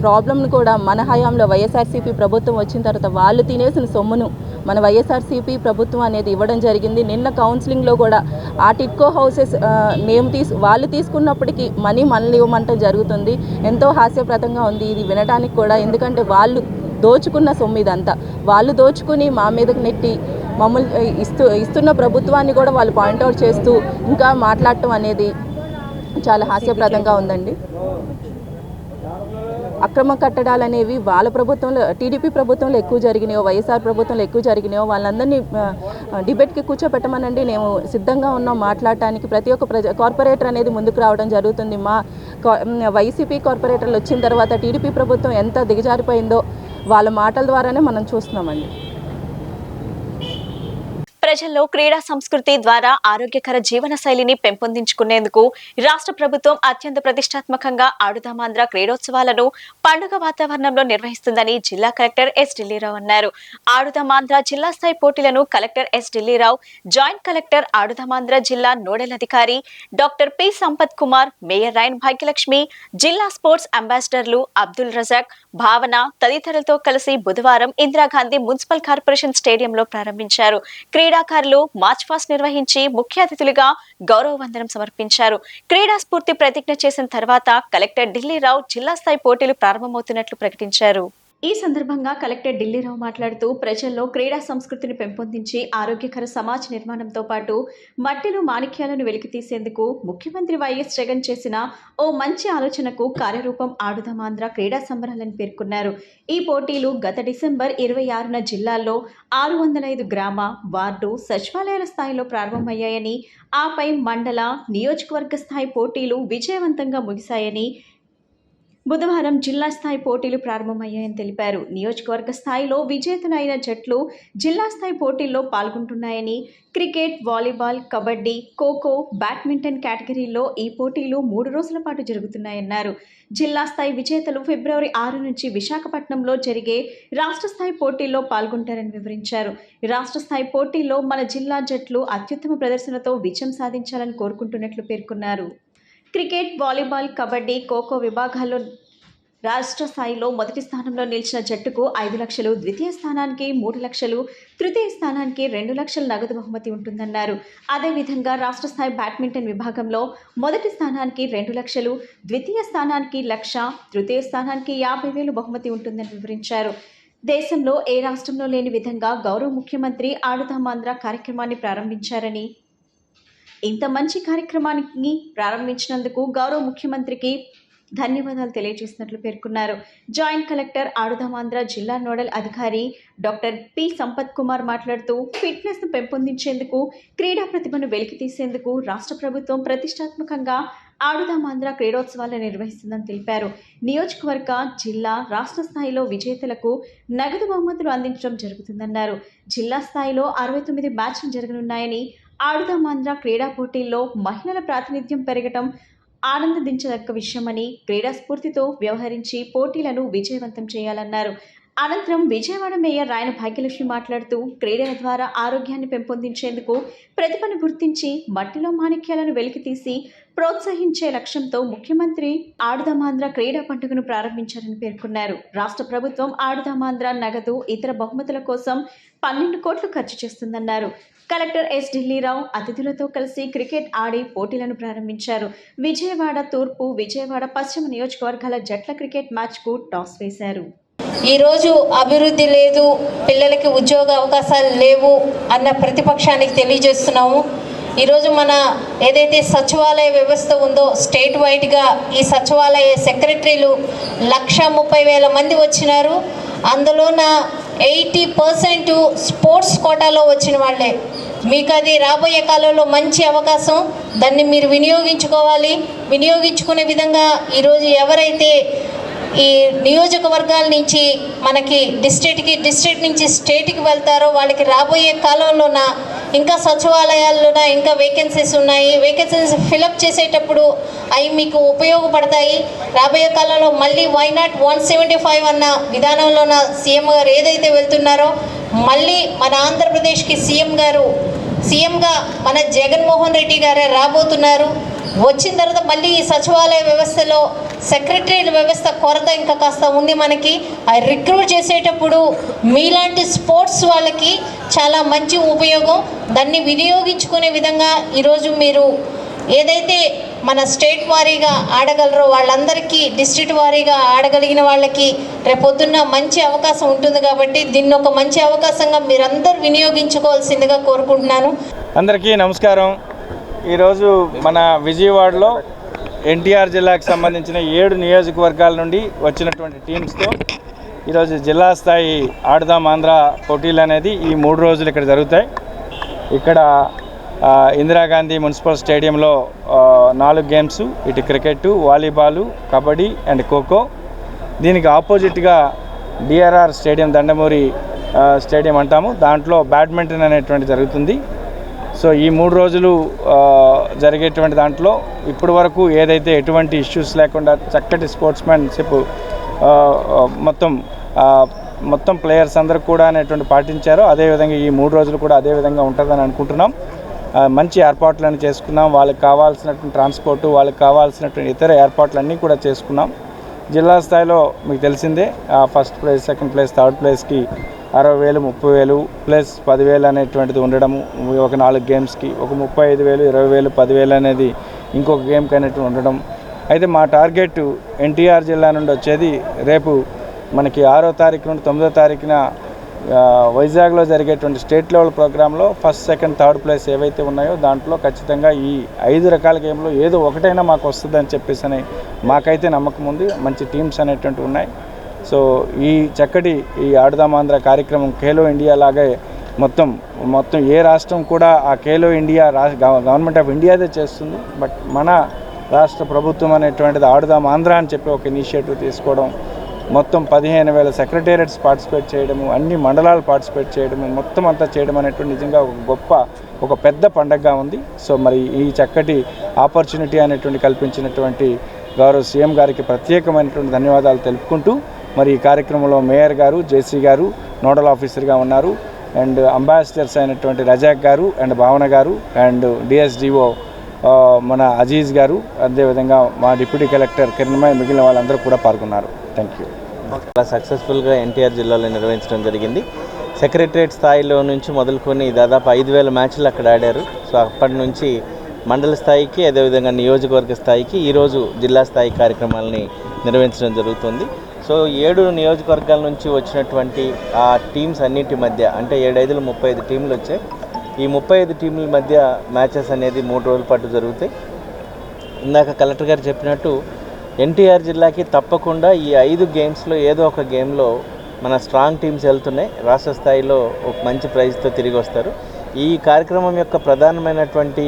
ప్రాబ్లంను కూడా మన హయాంలో వైఎస్ఆర్సీపీ ప్రభుత్వం వచ్చిన తర్వాత వాళ్ళు తినేసిన సొమ్మును మన వైఎస్ఆర్సీపీ ప్రభుత్వం అనేది ఇవ్వడం జరిగింది. నిన్న కౌన్సిలింగ్లో కూడా ఆ టిట్కో హౌసెస్ వాళ్ళు తీసుకున్నప్పటికీ మనల్ని ఇవ్వమంటం జరుగుతుంది. ఎంతో హాస్యప్రదంగా ఉంది ఇది వినడానికి కూడా. ఎందుకంటే వాళ్ళు దోచుకున్న సొమ్ము ఇదంతా. వాళ్ళు దోచుకుని మా మీదకి నెట్టి మమ్మల్ని ఇస్తున్న ప్రభుత్వాన్ని కూడా వాళ్ళు పాయింట్అవుట్ చేస్తూ ఇంకా మాట్లాడటం అనేది చాలా హాస్యప్రదంగా ఉందండి. అక్రమ కట్టడాలు అనేవి వాళ్ళ ప్రభుత్వంలో, టీడీపీ ప్రభుత్వంలో ఎక్కువ జరిగినాయో, వైఎస్ఆర్ ప్రభుత్వంలో ఎక్కువ జరిగినాయో వాళ్ళందరినీ డిబేట్కి కూర్చోపెట్టమనండి. మేము సిద్ధంగా ఉన్నాం మాట్లాడటానికి. ప్రతి ఒక్క కార్పొరేటర్ అనేది ముందుకు రావడం జరుగుతుంది. మా వైసీపీ కార్పొరేటర్లు వచ్చిన తర్వాత టీడీపీ ప్రభుత్వం ఎంత దిగజారిపోయిందో వాళ్ళ మాటల ద్వారానే మనం చూస్తున్నామండి. ప్రజల్లో క్రీడా సంస్కృతి ద్వారా ఆరోగ్యకర జీవన శైలిని పెంపొందించుకునేందుకు రాష్ట్ర ప్రభుత్వం అత్యంత ప్రతిష్టాత్మకంగా ఆడుదామాంధ్ర క్రీడోత్సవాలను పండుగ వాతావరణంలో నిర్వహిస్తుందని జిల్లా కలెక్టర్ ఎస్ ఢిల్లీరావు అన్నారు. ఆడుదామాంధ్ర జిల్లా స్థాయి పోటీలను collector S Dillirao, joint collector Aadudam Andhra జిల్లా నోడల్ అధికారి doctor P Sampath Kumar, mayor రైన్ భాగ్యలక్ష్మి, జిల్లా స్పోర్ట్స్ అంబాసిడర్లు అబ్దుల్ రజాక్, భావన తదితరులతో కలిసి బుధవారం ఇందిరాగాంధీ మున్సిపల్ కార్పొరేషన్ స్టేడియంలో ప్రారంభించారు. క్రీడాకారులు మార్చ్ పాస్ట్ నిర్వహించి ముఖ్య అతిథులుగా గౌరవ వందనం సమర్పించారు. క్రీడా స్ఫూర్తి ప్రతిజ్ఞ చేసిన తర్వాత కలెక్టర్ ఢిల్లీరావు జిల్లా స్థాయి పోటీలు ప్రారంభమవుతున్నట్లు ప్రకటించారు. ఈ సందర్భంగా కలెక్టర్ ఢిల్లీరావు మాట్లాడుతూ ప్రజల్లో క్రీడా సంస్కృతిని పెంపొందించి ఆరోగ్యకర సమాజ నిర్మాణంతో పాటు మట్టిలో మాణిక్యాలను వెలికితీసేందుకు ముఖ్యమంత్రి వైఎస్ జగన్ చేసిన ఓ మంచి ఆలోచనకు కార్యరూపం ఆడుదామాంధ్ర క్రీడా సంబరాలని పేర్కొన్నారు. ఈ పోటీలు గత డిసెంబర్ 26న జిల్లాల్లో 605 గ్రామ, వార్డు, సచివాలయాల స్థాయిలో ప్రారంభమయ్యాయని, ఆపై మండల, నియోజకవర్గ స్థాయి పోటీలు విజయవంతంగా ముగిశాయని, బుధవారం జిల్లా స్థాయి పోటీలు ప్రారంభమయ్యాయని తెలిపారు. నియోజకవర్గ స్థాయిలో విజేతలైన జట్లు జిల్లా స్థాయి పోటీల్లో పాల్గొంటున్నాయని, cricket, volleyball, kabaddi, kho kho, badminton కేటగిరీల్లో ఈ పోటీలు 3 రోజుల పాటు జరుగుతున్నాయన్నారు. జిల్లా స్థాయి విజేతలు ఫిబ్రవరి 6 నుంచి విశాఖపట్నంలో జరిగే రాష్ట్ర స్థాయి పోటీల్లో పాల్గొంటారని వివరించారు. రాష్ట్ర స్థాయి పోటీల్లో మన జిల్లా జట్లు అత్యుత్తమ ప్రదర్శనతో విజయం సాధించాలని కోరుకుంటున్నట్లు పేర్కొన్నారు. క్రికెట్, వాలీబాల్, కబడ్డీ, ఖోఖో విభాగాల్లో రాష్ట్ర స్థాయిలో మొదటి స్థానంలో నిలిచిన జట్టుకు 5 లక్షలు, ద్వితీయ స్థానానికి 3 లక్షలు, తృతీయ స్థానానికి 2 లక్షల నగదు బహుమతి ఉంటుందన్నారు. అదేవిధంగా రాష్ట్ర స్థాయి బ్యాడ్మింటన్ విభాగంలో మొదటి స్థానానికి 2 లక్షలు, ద్వితీయ స్థానానికి 1,00,000, తృతీయ స్థానానికి 50,000 బహుమతి ఉంటుందని వివరించారు. దేశంలో ఏ రాష్ట్రంలో లేని విధంగా గౌరవ ముఖ్యమంత్రి ఆడుదామాంధ్ర కార్యక్రమాన్ని ప్రారంభించారని, ఇంత మంచి కార్యక్రమాన్ని ప్రారంభించినందుకు గౌరవ ముఖ్యమంత్రికి ధన్యవాదాలు తెలియజేసినట్లు పేర్కొన్నారు. జాయింట్ కలెక్టర్ ఆడుదామాంధ్ర జిల్లా నోడల్ అధికారి డాక్టర్ పి సంపత్ కుమార్ మాట్లాడుతూ ఫిట్నెస్ను పెంపొందించేందుకు, క్రీడా ప్రతిభను వెలికితీసేందుకు రాష్ట్ర ప్రభుత్వం ప్రతిష్టాత్మకంగా ఆడుదామాంధ్ర క్రీడోత్సవాలను నిర్వహిస్తుందని తెలిపారు. నియోజకవర్గ, జిల్లా, రాష్ట్ర స్థాయిలో విజేతలకు నగదు బహుమతులు అందించడం జరుగుతుందన్నారు. జిల్లా స్థాయిలో 69 మ్యాచ్లు జరగనున్నాయని, ఆడుదామాంధ్ర క్రీడా పోటీల్లో మహిళల ప్రాతినిధ్యం పెరగటం ఆనందించదగ్గ విషయమని, క్రీడా స్ఫూర్తితో వ్యవహరించి పోటీలను విజయవంతం చేయాలన్నారు. అనంతరం విజయవాడ మేయర్ రాయన భాగ్యలక్ష్మి మాట్లాడుతూ క్రీడల ద్వారా ఆరోగ్యాన్ని పెంపొందించేందుకు ప్రతిభను గుర్తించి మట్టిలో మాణిక్యాలను వెలికితీసి ప్రోత్సహించే లక్ష్యంతో ముఖ్యమంత్రి ఆడుదామాంధ్ర క్రీడా పండుగను ప్రారంభించారని పేర్కొన్నారు. రాష్ట్ర ప్రభుత్వం ఆడుదామాంధ్ర నగదు, ఇతర బహుమతుల కోసం 12 కోట్లు ఖర్చు చేస్తుందన్నారు. కలెక్టర్ ఎస్ ఢిల్లీరావు అతిథులతో కలిసి క్రికెట్ ఆడి పోటీలను ప్రారంభించారు. విజయవాడ తూర్పు, విజయవాడ పశ్చిమ నియోజకవర్గాల జట్ల క్రికెట్ మ్యాచ్కు టాస్ వేశారు. ఈరోజు అభివృద్ధి లేదు, పిల్లలకి ఉద్యోగ అవకాశాలు లేవు అన్న ప్రతిపక్షానికి తెలియజేస్తున్నాము. ఈరోజు మన ఏదైతే సచివాలయ వ్యవస్థ ఉందో స్టేట్ వైడ్గా ఈ సచివాలయ సెక్రటరీలు 130,000 మంది వచ్చినారు. అందులోన 80% స్పోర్ట్స్ కోటాలో వచ్చిన వాళ్ళే. మీకు అది రాబోయే కాలంలో మంచి అవకాశం, దాన్ని మీరు వినియోగించుకోవాలి. వినియోగించుకునే విధంగా ఈరోజు ఎవరైతే ఈ నియోజకవర్గాల నుంచి మనకి డిస్ట్రిక్ట్ నుంచి స్టేట్కి వెళ్తారో వాళ్ళకి రాబోయే కాలంలోన ఇంకా సచివాలయాల్లోన ఇంకా వేకెన్సీస్ ఉన్నాయి. వేకెన్సీస్ ఫిలప్ చేసేటప్పుడు అవి మీకు ఉపయోగపడతాయి. రాబోయే కాలంలో మళ్ళీ వైనాట్ 175 అన్న విధానంలోన సీఎం గారు ఏదైతే వెళ్తున్నారో మళ్ళీ మన ఆంధ్రప్రదేశ్కి సీఎంగా మన జగన్మోహన్ రెడ్డి గారే రాబోతున్నారు. వచ్చిన తర్వాత మళ్ళీ ఈ సచివాలయ వ్యవస్థలో సెక్రటరీ వ్యవస్థ కొరత ఇంకా కాస్త ఉంది మనకి. అవి రిక్రూట్ చేసేటప్పుడు మీలాంటి స్పోర్ట్స్ వాళ్ళకి చాలా మంచి ఉపయోగం. దాన్ని వినియోగించుకునే విధంగా ఈరోజు మీరు ఏదైతే మన స్టేట్ వారీగా ఆడగలరో వాళ్ళందరికీ డిస్ట్రిక్ట్ వారీగా ఆడగలిగిన వాళ్ళకి రేపొద్దున్న మంచి అవకాశం ఉంటుంది. కాబట్టి దీన్ని ఒక మంచి అవకాశంగా మీరందరూ వినియోగించుకోవాల్సిందిగా కోరుకుంటున్నాను. అందరికీ నమస్కారం. ఈరోజు మన విజయవాడలో ఎన్టీఆర్ జిల్లాకు సంబంధించిన 7 నియోజకవర్గాల నుండి వచ్చినటువంటి టీమ్స్తో ఈరోజు జిల్లా స్థాయి ఆడుదాం ఆంధ్ర పోటీలు అనేది ఈ 3 రోజులు ఇక్కడ జరుగుతాయి. ఇక్కడ ఇందిరాగాంధీ మున్సిపల్ స్టేడియంలో 4 గేమ్స్, ఇటు cricket, volleyball, kabaddi and kho kho. దీనికి ఆపోజిట్గా డిఆర్ఆర్ స్టేడియం, దండమూరి స్టేడియం అంటాము, దాంట్లో బ్యాడ్మింటన్ అనేటువంటి జరుగుతుంది. సో ఈ 3 రోజులు జరిగేటువంటి దాంట్లో ఇప్పటి వరకు ఏదైతే ఎటువంటి ఇష్యూస్ లేకుండా చక్కటి స్పోర్ట్స్మెన్షిప్ మొత్తం ప్లేయర్స్ అందరూ కూడా అనేటువంటి పాటించారో అదేవిధంగా ఈ 3 రోజులు కూడా అదేవిధంగా ఉంటుందని అనుకుంటున్నాం. మంచి ఏర్పాట్లను చేసుకున్నాం. వాళ్ళకి కావాల్సినటువంటి ట్రాన్స్పోర్టు, వాళ్ళకి కావాల్సినటువంటి ఇతర ఏర్పాట్లన్నీ కూడా చేసుకున్నాం. జిల్లా స్థాయిలో మీకు తెలిసిందే, first place, second place, third ప్లేస్కి 60,000, 30,000 ప్లస్ 10,000 అనేటువంటిది ఉండడము. ఒక 4 గేమ్స్కి ఒక 35,000, 20,000, 10,000 అనేది ఇంకొక గేమ్కి అనేటువంటి ఉండడం. అయితే మా టార్గెట్ ఎన్టీఆర్ జిల్లా నుండి వచ్చేది రేపు మనకి 6వ తారీఖు నుండి 9వ తారీఖున వైజాగ్లో జరిగేటువంటి స్టేట్ లెవెల్ ప్రోగ్రాంలో ఫస్ట్, సెకండ్, థర్డ్ ప్లేస్ ఏవైతే ఉన్నాయో దాంట్లో ఖచ్చితంగా ఈ 5 రకాల గేమ్లో ఏదో ఒకటైనా మాకు వస్తుందని చెప్పేసి అని మాకైతే నమ్మకం ఉంది. మంచి టీమ్స్ అనేటువంటి ఉన్నాయి. సో ఈ చక్కటి ఈ ఆడుదాం ఆంధ్ర కార్యక్రమం ఖేలో ఇండియా లాగే మొత్తం ఏ రాష్ట్రం కూడా ఆ ఖేలో ఇండియా గవర్నమెంట్ ఆఫ్ ఇండియాదే చేస్తుంది. బట్ మన రాష్ట్ర ప్రభుత్వం అనేటువంటిది ఆడుదాం ఆంధ్ర అని చెప్పి ఒక ఇనిషియేటివ్ తీసుకోవడం, మొత్తం 15,000 సెక్రటేరియట్స్ పార్టిసిపేట్ చేయడము, అన్ని మండలాలు పార్టిసిపేట్ చేయడము, మొత్తం అంతా చేయడం అనేటువంటి నిజంగా ఒక పెద్ద పండగగా ఉంది. సో మరి ఈ చక్కటి ఆపర్చునిటీ అనేటువంటి కల్పించినటువంటి గౌరవ సీఎం గారికి ప్రత్యేకమైనటువంటి ధన్యవాదాలు తెలుపుకుంటూ, మరి ఈ కార్యక్రమంలో మేయర్ గారు, జేసీ గారు నోడల్ ఆఫీసర్గా ఉన్నారు, అండ్ అంబాసిడర్స్ అయినటువంటి రజాక్ గారు అండ్ భావన గారు, అండ్ డిఎస్డిఓ మన అజీజ్ గారు, అదేవిధంగా మా డిప్యూటీ కలెక్టర్ కిరణ్మయ్, మిగిలిన వాళ్ళందరూ కూడా పాల్గొన్నారు. Thank you. చాలా సక్సెస్ఫుల్గా ఎన్టీఆర్ జిల్లాలో నిర్వహించడం జరిగింది. సెక్రటరియట్ స్థాయిలో నుంచి మొదలుకొని దాదాపు 5,000 మ్యాచ్లు అక్కడ ఆడారు. సో అప్పటి నుంచి మండల స్థాయికి, అదేవిధంగా నియోజకవర్గ స్థాయికి ఈరోజు జిల్లా స్థాయి కార్యక్రమాలని నిర్వహించడం జరుగుతుంది. సో 7 నియోజకవర్గాల నుంచి వచ్చినటువంటి ఆ టీమ్స్ అన్నింటి మధ్య, అంటే 7×5 35 టీంలు వచ్చాయి. ఈ 35 టీంల మధ్య మ్యాచెస్ అనేది 3 రోజుల పాటు జరుగుతాయి. ఇందాక కలెక్టర్ గారు చెప్పినట్టు ఎన్టీఆర్ జిల్లాకి తప్పకుండా ఈ 5 గేమ్స్లో ఏదో ఒక గేమ్లో మన స్ట్రాంగ్ టీమ్స్ వెళ్తున్నాయి. రాష్ట్ర స్థాయిలో ఒక మంచి ప్రైజ్తో తిరిగి వస్తారు. ఈ కార్యక్రమం యొక్క ప్రధానమైనటువంటి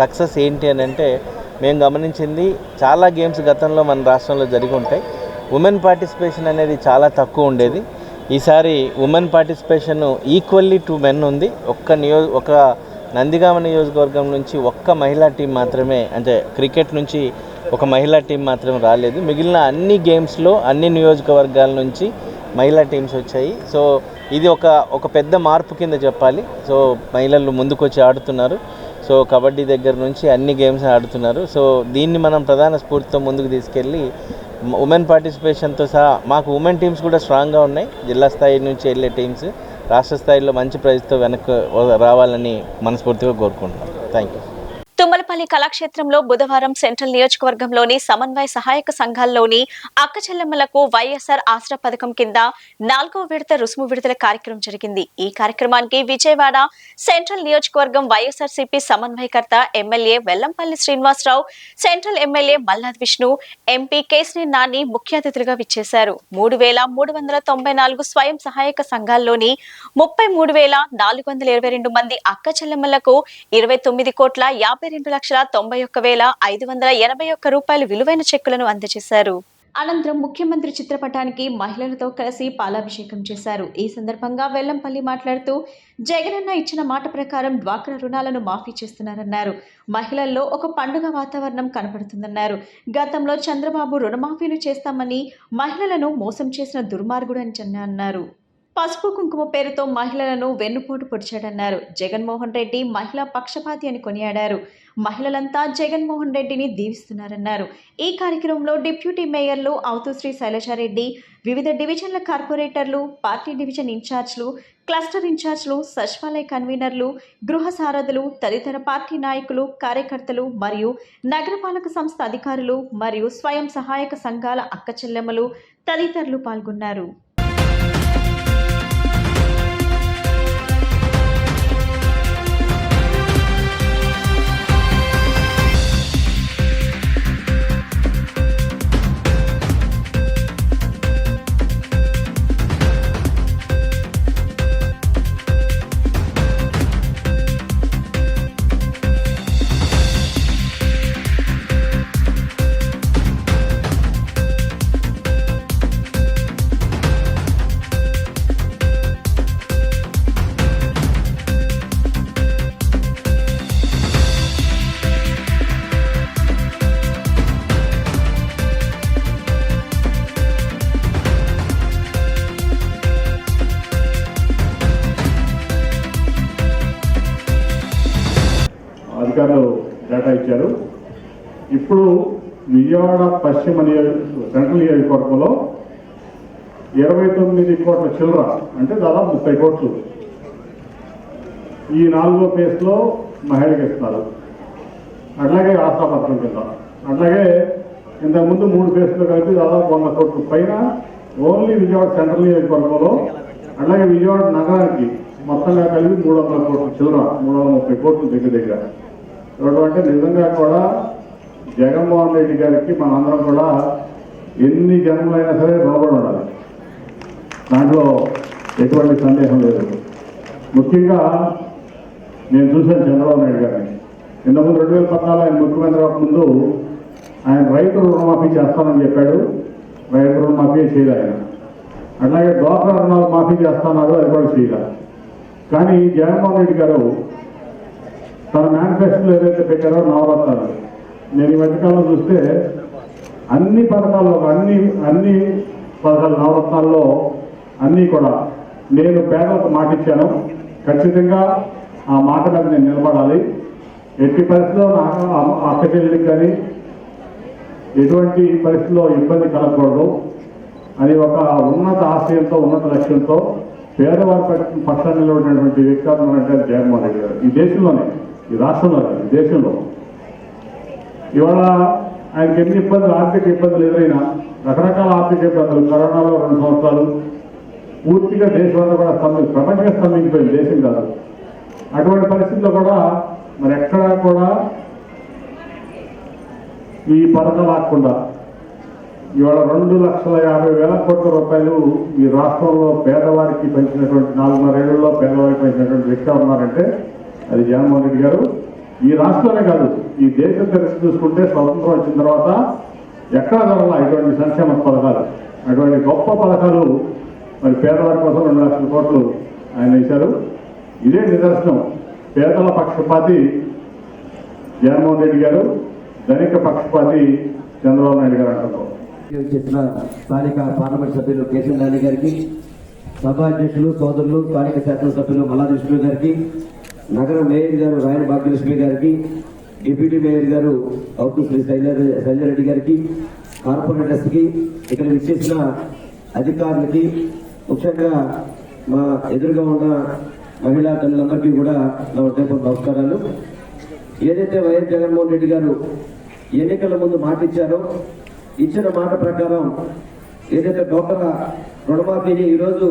సక్సెస్ ఏంటి అని అంటే, మేము గమనించింది చాలా గేమ్స్ గతంలో మన రాష్ట్రంలో జరిగి ఉంటాయి. ఉమెన్ పార్టిసిపేషన్ అనేది చాలా తక్కువ ఉండేది. ఈసారి women participation equally to men ఉంది. ఒక నందిగామ నియోజకవర్గం నుంచి ఒక్క మహిళా టీం మాత్రమే, అంటే క్రికెట్ నుంచి ఒక మహిళా టీం మాత్రమే రాలేదు. మిగిలిన అన్ని గేమ్స్లో అన్ని నియోజకవర్గాల నుంచి మహిళా టీమ్స్ వచ్చాయి. సో ఇది ఒక పెద్ద మార్పు కింద చెప్పాలి. సో మహిళలు ముందుకొచ్చి ఆడుతున్నారు. సో కబడ్డీ దగ్గర నుంచి అన్ని గేమ్స్ ఆడుతున్నారు. సో దీన్ని మనం ప్రధాన స్ఫూర్తితో ముందుకు తీసుకెళ్ళి ఉమెన్ పార్టిసిపేషన్తో సహా మాకు ఉమెన్ టీమ్స్ కూడా స్ట్రాంగ్గా ఉన్నాయి. జిల్లా స్థాయి నుంచి వెళ్ళే టీమ్స్ రాష్ట్ర స్థాయిలో మంచి ప్రైజ్తో వెనక్కి రావాలని మనస్ఫూర్తిగా కోరుకుంటున్నాం. Thank you. తుమ్మలపల్లి కళాక్షేత్రంలో బుధవారం సెంట్రల్ నియోజకవర్గంలోని సమన్వయ సహాయక సంఘాల్లోని అక్క చెల్లెమ్మలకు వైఎస్ఆర్ ఆసరా పథకం కింద 4వ విడత రుసుము విడుదల కార్యక్రమం జరిగింది. ఈ కార్యక్రమానికి విజయవాడ సెంట్రల్ నియోజకవర్గం వైఎస్ఆర్సీపీ సమన్వయకర్త MLA Vellampalli Srinivasarao, central MLA Malladi Vishnu, MP Kesineni Nani ముఖ్య అతిథులుగా విచ్చేశారు. 3,394 స్వయం సహాయక సంఘాల్లోని 33,422 మంది అక్క చెల్లెమ్మలకు 29,52,91,581 రూపాయల విలువైన చెక్కులను అందజేశారు. అనంతరం ముఖ్యమంత్రి చిత్రపటానికి మహిళలతో కలిసి పాలాభిషేకం చేశారు. ఈ సందర్భంగా వెల్లంపల్లి మాట్లాడుతూ జగనన్న ఇచ్చిన మాట ప్రకారం డ్వాక్రా రుణాలను మాఫీ చేస్తున్నారన్నారు. మహిళల్లో ఒక పండుగ వాతావరణం కనపడుతుందన్నారు. గతంలో చంద్రబాబు రుణమాఫీని చేస్తామని మహిళలను మోసం చేసిన దుర్మార్గుడు అని అన్నారు. పసుపు కుంకుమ పేరుతో మహిళలను వెన్నుపోటు పొడిచాడన్నారు. జగన్మోహన్ రెడ్డి మహిళా పక్షపాతి అని కొనియాడారు. మహిళలంతా జగన్మోహన్ రెడ్డిని దీవిస్తున్నారన్నారు. ఈ కార్యక్రమంలో డిప్యూటీ మేయర్లు అవుతుశ్రీ శైలజారెడ్డి, వివిధ డివిజన్ల కార్పొరేటర్లు, పార్టీ డివిజన్ ఇన్ఛార్జ్లు, క్లస్టర్ ఇన్ఛార్జ్లు, సచివాలయ కన్వీనర్లు, గృహ సారథులు, తదితర పార్టీ నాయకులు, కార్యకర్తలు మరియు నగరపాలక సంస్థ అధికారులు మరియు స్వయం సహాయక సంఘాల అక్కచెల్లెమ్మలు తదితరులు పాల్గొన్నారు. అధికారులు డేటా ఇచ్చారు. ఇప్పుడు విజయవాడ పశ్చిమ సెంట్రల్ నియోజకవర్గంలో 29 కోట్ల చిల్లర అంటే దాదాపు 30 కోట్లు ఈ 4వ ఫేజ్లో మహిళలకు ఇస్తున్నారు. అట్లాగే ఆశాపత్రం కింద, అట్లాగే ఇంతకుముందు 3 ఫేజ్లో కలిపి దాదాపు 100 కోట్ల పైన ఓన్లీ విజయవాడ సెంట్రల్ నియోజకవర్గంలో, అట్లాగే విజయవాడ నగరానికి మొత్తంగా కలిపి 300 కోట్ల చిల్లర, 330 కోట్లు దగ్గర. అంటే నిజంగా కూడా జగన్మోహన్ రెడ్డి గారికి మనందరం కూడా ఎన్ని జన్మలైనా సరే రుణపడి ఉండాలి, దాంట్లో ఎటువంటి సందేహం లేదు. ముఖ్యంగా నేను చూశాను చంద్రబాబు నాయుడు గారిని. ఇంతకుముందు 2014 ఆయన ముఖ్యమంత్రి ముందు ఆయన రైతు రుణమాఫీ చేస్తానని చెప్పాడు. రైతు రుణమాఫీ చేయలేదు ఆయన. అట్లాగే డ్వాక్రా రుణాలు మాఫీ చేస్తున్నారు, అది కూడా చేయలేదు. కానీ జగన్మోహన్ రెడ్డి గారు తన మేనిఫెస్టోలో ఏదైతే పెట్టారో నవరత్నాలు, నేను ఈ మధ్యకాలంలో చూస్తే అన్ని పథకాల్లో అన్ని పథకాలు నవరత్నాల్లో అన్నీ కూడా నేను పేదలకు మాట ఇచ్చాను, ఖచ్చితంగా ఆ మాట మీద నేను నిలబడాలి, ఎట్టి పరిస్థితిలో అక్క చెల్లెలికి కానీ ఎటువంటి పరిస్థితిలో ఇబ్బంది కలగకూడదు అని ఒక ఉన్నత ఆశయంతో, ఉన్నత లక్ష్యంతో పేదవారి పక్షాన నిలబడినటువంటి వ్యక్తి అంటే జగన్మోహన్ రెడ్డి గారు. ఈ దేశంలోనే, ఈ రాష్ట్రంలో, ఈ దేశంలో ఇవాళ ఆయనకి ఎన్ని ఇబ్బందులు, ఆర్థిక ఇబ్బందులు ఎదురైనా, రకరకాల ఆర్థిక ఇబ్బందులు, కరోనాలో 2 సంవత్సరాలు పూర్తిగా దేశం అంతా కూడా ప్రపంచంగా స్తంభించిపోయింది, దేశం కాదు. అటువంటి పరిస్థితుల్లో కూడా మరి ఎక్కడా కూడా ఈ పథకాలు ఆకుండా ఇవాళ 2,50,000 కోట్ల రూపాయలు ఈ రాష్ట్రంలో పేదవారికి పెంచినటువంటి 4.5 ఏళ్లలో పేదవారికి పెంచినటువంటి వ్యక్తి ఉన్నారంటే అది జగన్మోహన్ రెడ్డి గారు. ఈ రాష్ట్రంలో కాదు, ఈ దేశం పరిస్థితి చూసుకుంటే స్వతంత్రం వచ్చిన తర్వాత ఎక్కడ జరగాల ఇటువంటి సంక్షేమ పథకాలు, అటువంటి గొప్ప పథకాలు మరి పేదవారి కోసం 2 లక్షల కోట్లు ఆయన ఇచ్చారు. ఇదే నిదర్శనం. పేదల పక్షపాతి జగన్మోహన్ రెడ్డి గారు, ధనిక పక్షపాతి చంద్రబాబు నాయుడు గారు అంటున్నారు. చేసిన స్థానిక పార్లమెంట్ సభ్యులు కేసీఆర్ నాని గారికి, సభాధ్యక్షులు సోదరులు స్థానిక శాసనసభ్యులు మల్లాదృష్ణులు గారికి, నగర మేయర్ గారు రాయన భాగ్యలక్ష్మి గారికి, డిప్యూటీ మేయర్ గారు అవుతుశ్రీ శైలజారెడ్డి గారికి, కార్పొరేటర్స్కి, ఇక్కడ విచ్చేసిన అధికారులకి, ముఖ్యంగా మా ఎదురుగా ఉన్న మహిళా తల్లులందరికీ కూడా నా ఉదయపూర్వక నమస్కారాలు. ఏదైతే వైఎస్ జగన్మోహన్ రెడ్డి గారు ఎన్నికల ముందు మాట ఇచ్చారో, ఇచ్చిన మాట ప్రకారం ఏదైతే డ్వాక్రా రుణమాఫీని ఈరోజు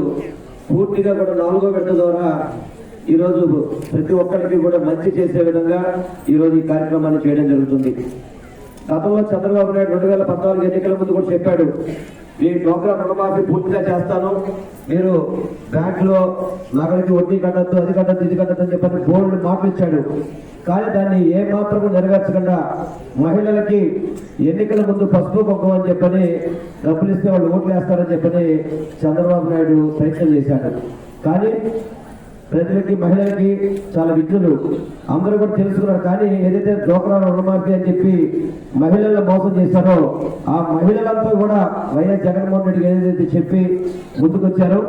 పూర్తిగా కూడా 4వ విడత ద్వారా ఈరోజు ప్రతి ఒక్కరికి కూడా మంచి చేసే విధంగా ఈరోజు ఈ కార్యక్రమాన్ని చేయడం జరుగుతుంది. గతంలో చంద్రబాబు నాయుడు 2014 ఎన్నికల ముందు కూడా చెప్పాడు, మీ డోక్రా రుణమాఫీ పూర్తిగా చేస్తాను, మీరు బ్యాంకులో నగలకి వడ్డీ కట్టద్దు, అది కట్టద్దు, ఇది కట్టద్దు అని చెప్పని బోర్డు మాటలు ఇచ్చాడు. కానీ దాన్ని ఏ మాత్రము నెరవేర్చకుండా మహిళలకి ఎన్నికల ముందు పసుపు కుంకుమ అని చెప్పని డబ్బులు ఇస్తే వాళ్ళు ఓట్లు వేస్తారని చెప్పని చంద్రబాబు నాయుడు ప్రయత్నం చేశాడు. కానీ ప్రజలకి మహిళలకి చాలా విజ్ఞులు అందరూ కూడా తెలుసుకున్నారు. కానీ ఏదైతే డోక్రా రుణమాఫీ అని చెప్పి మహిళలను మోసం చేశారో ఆ మహిళలంతా కూడా వైఎస్ జగన్మోహన్ రెడ్డి ఏదైతే చెప్పి ముందుకొచ్చారో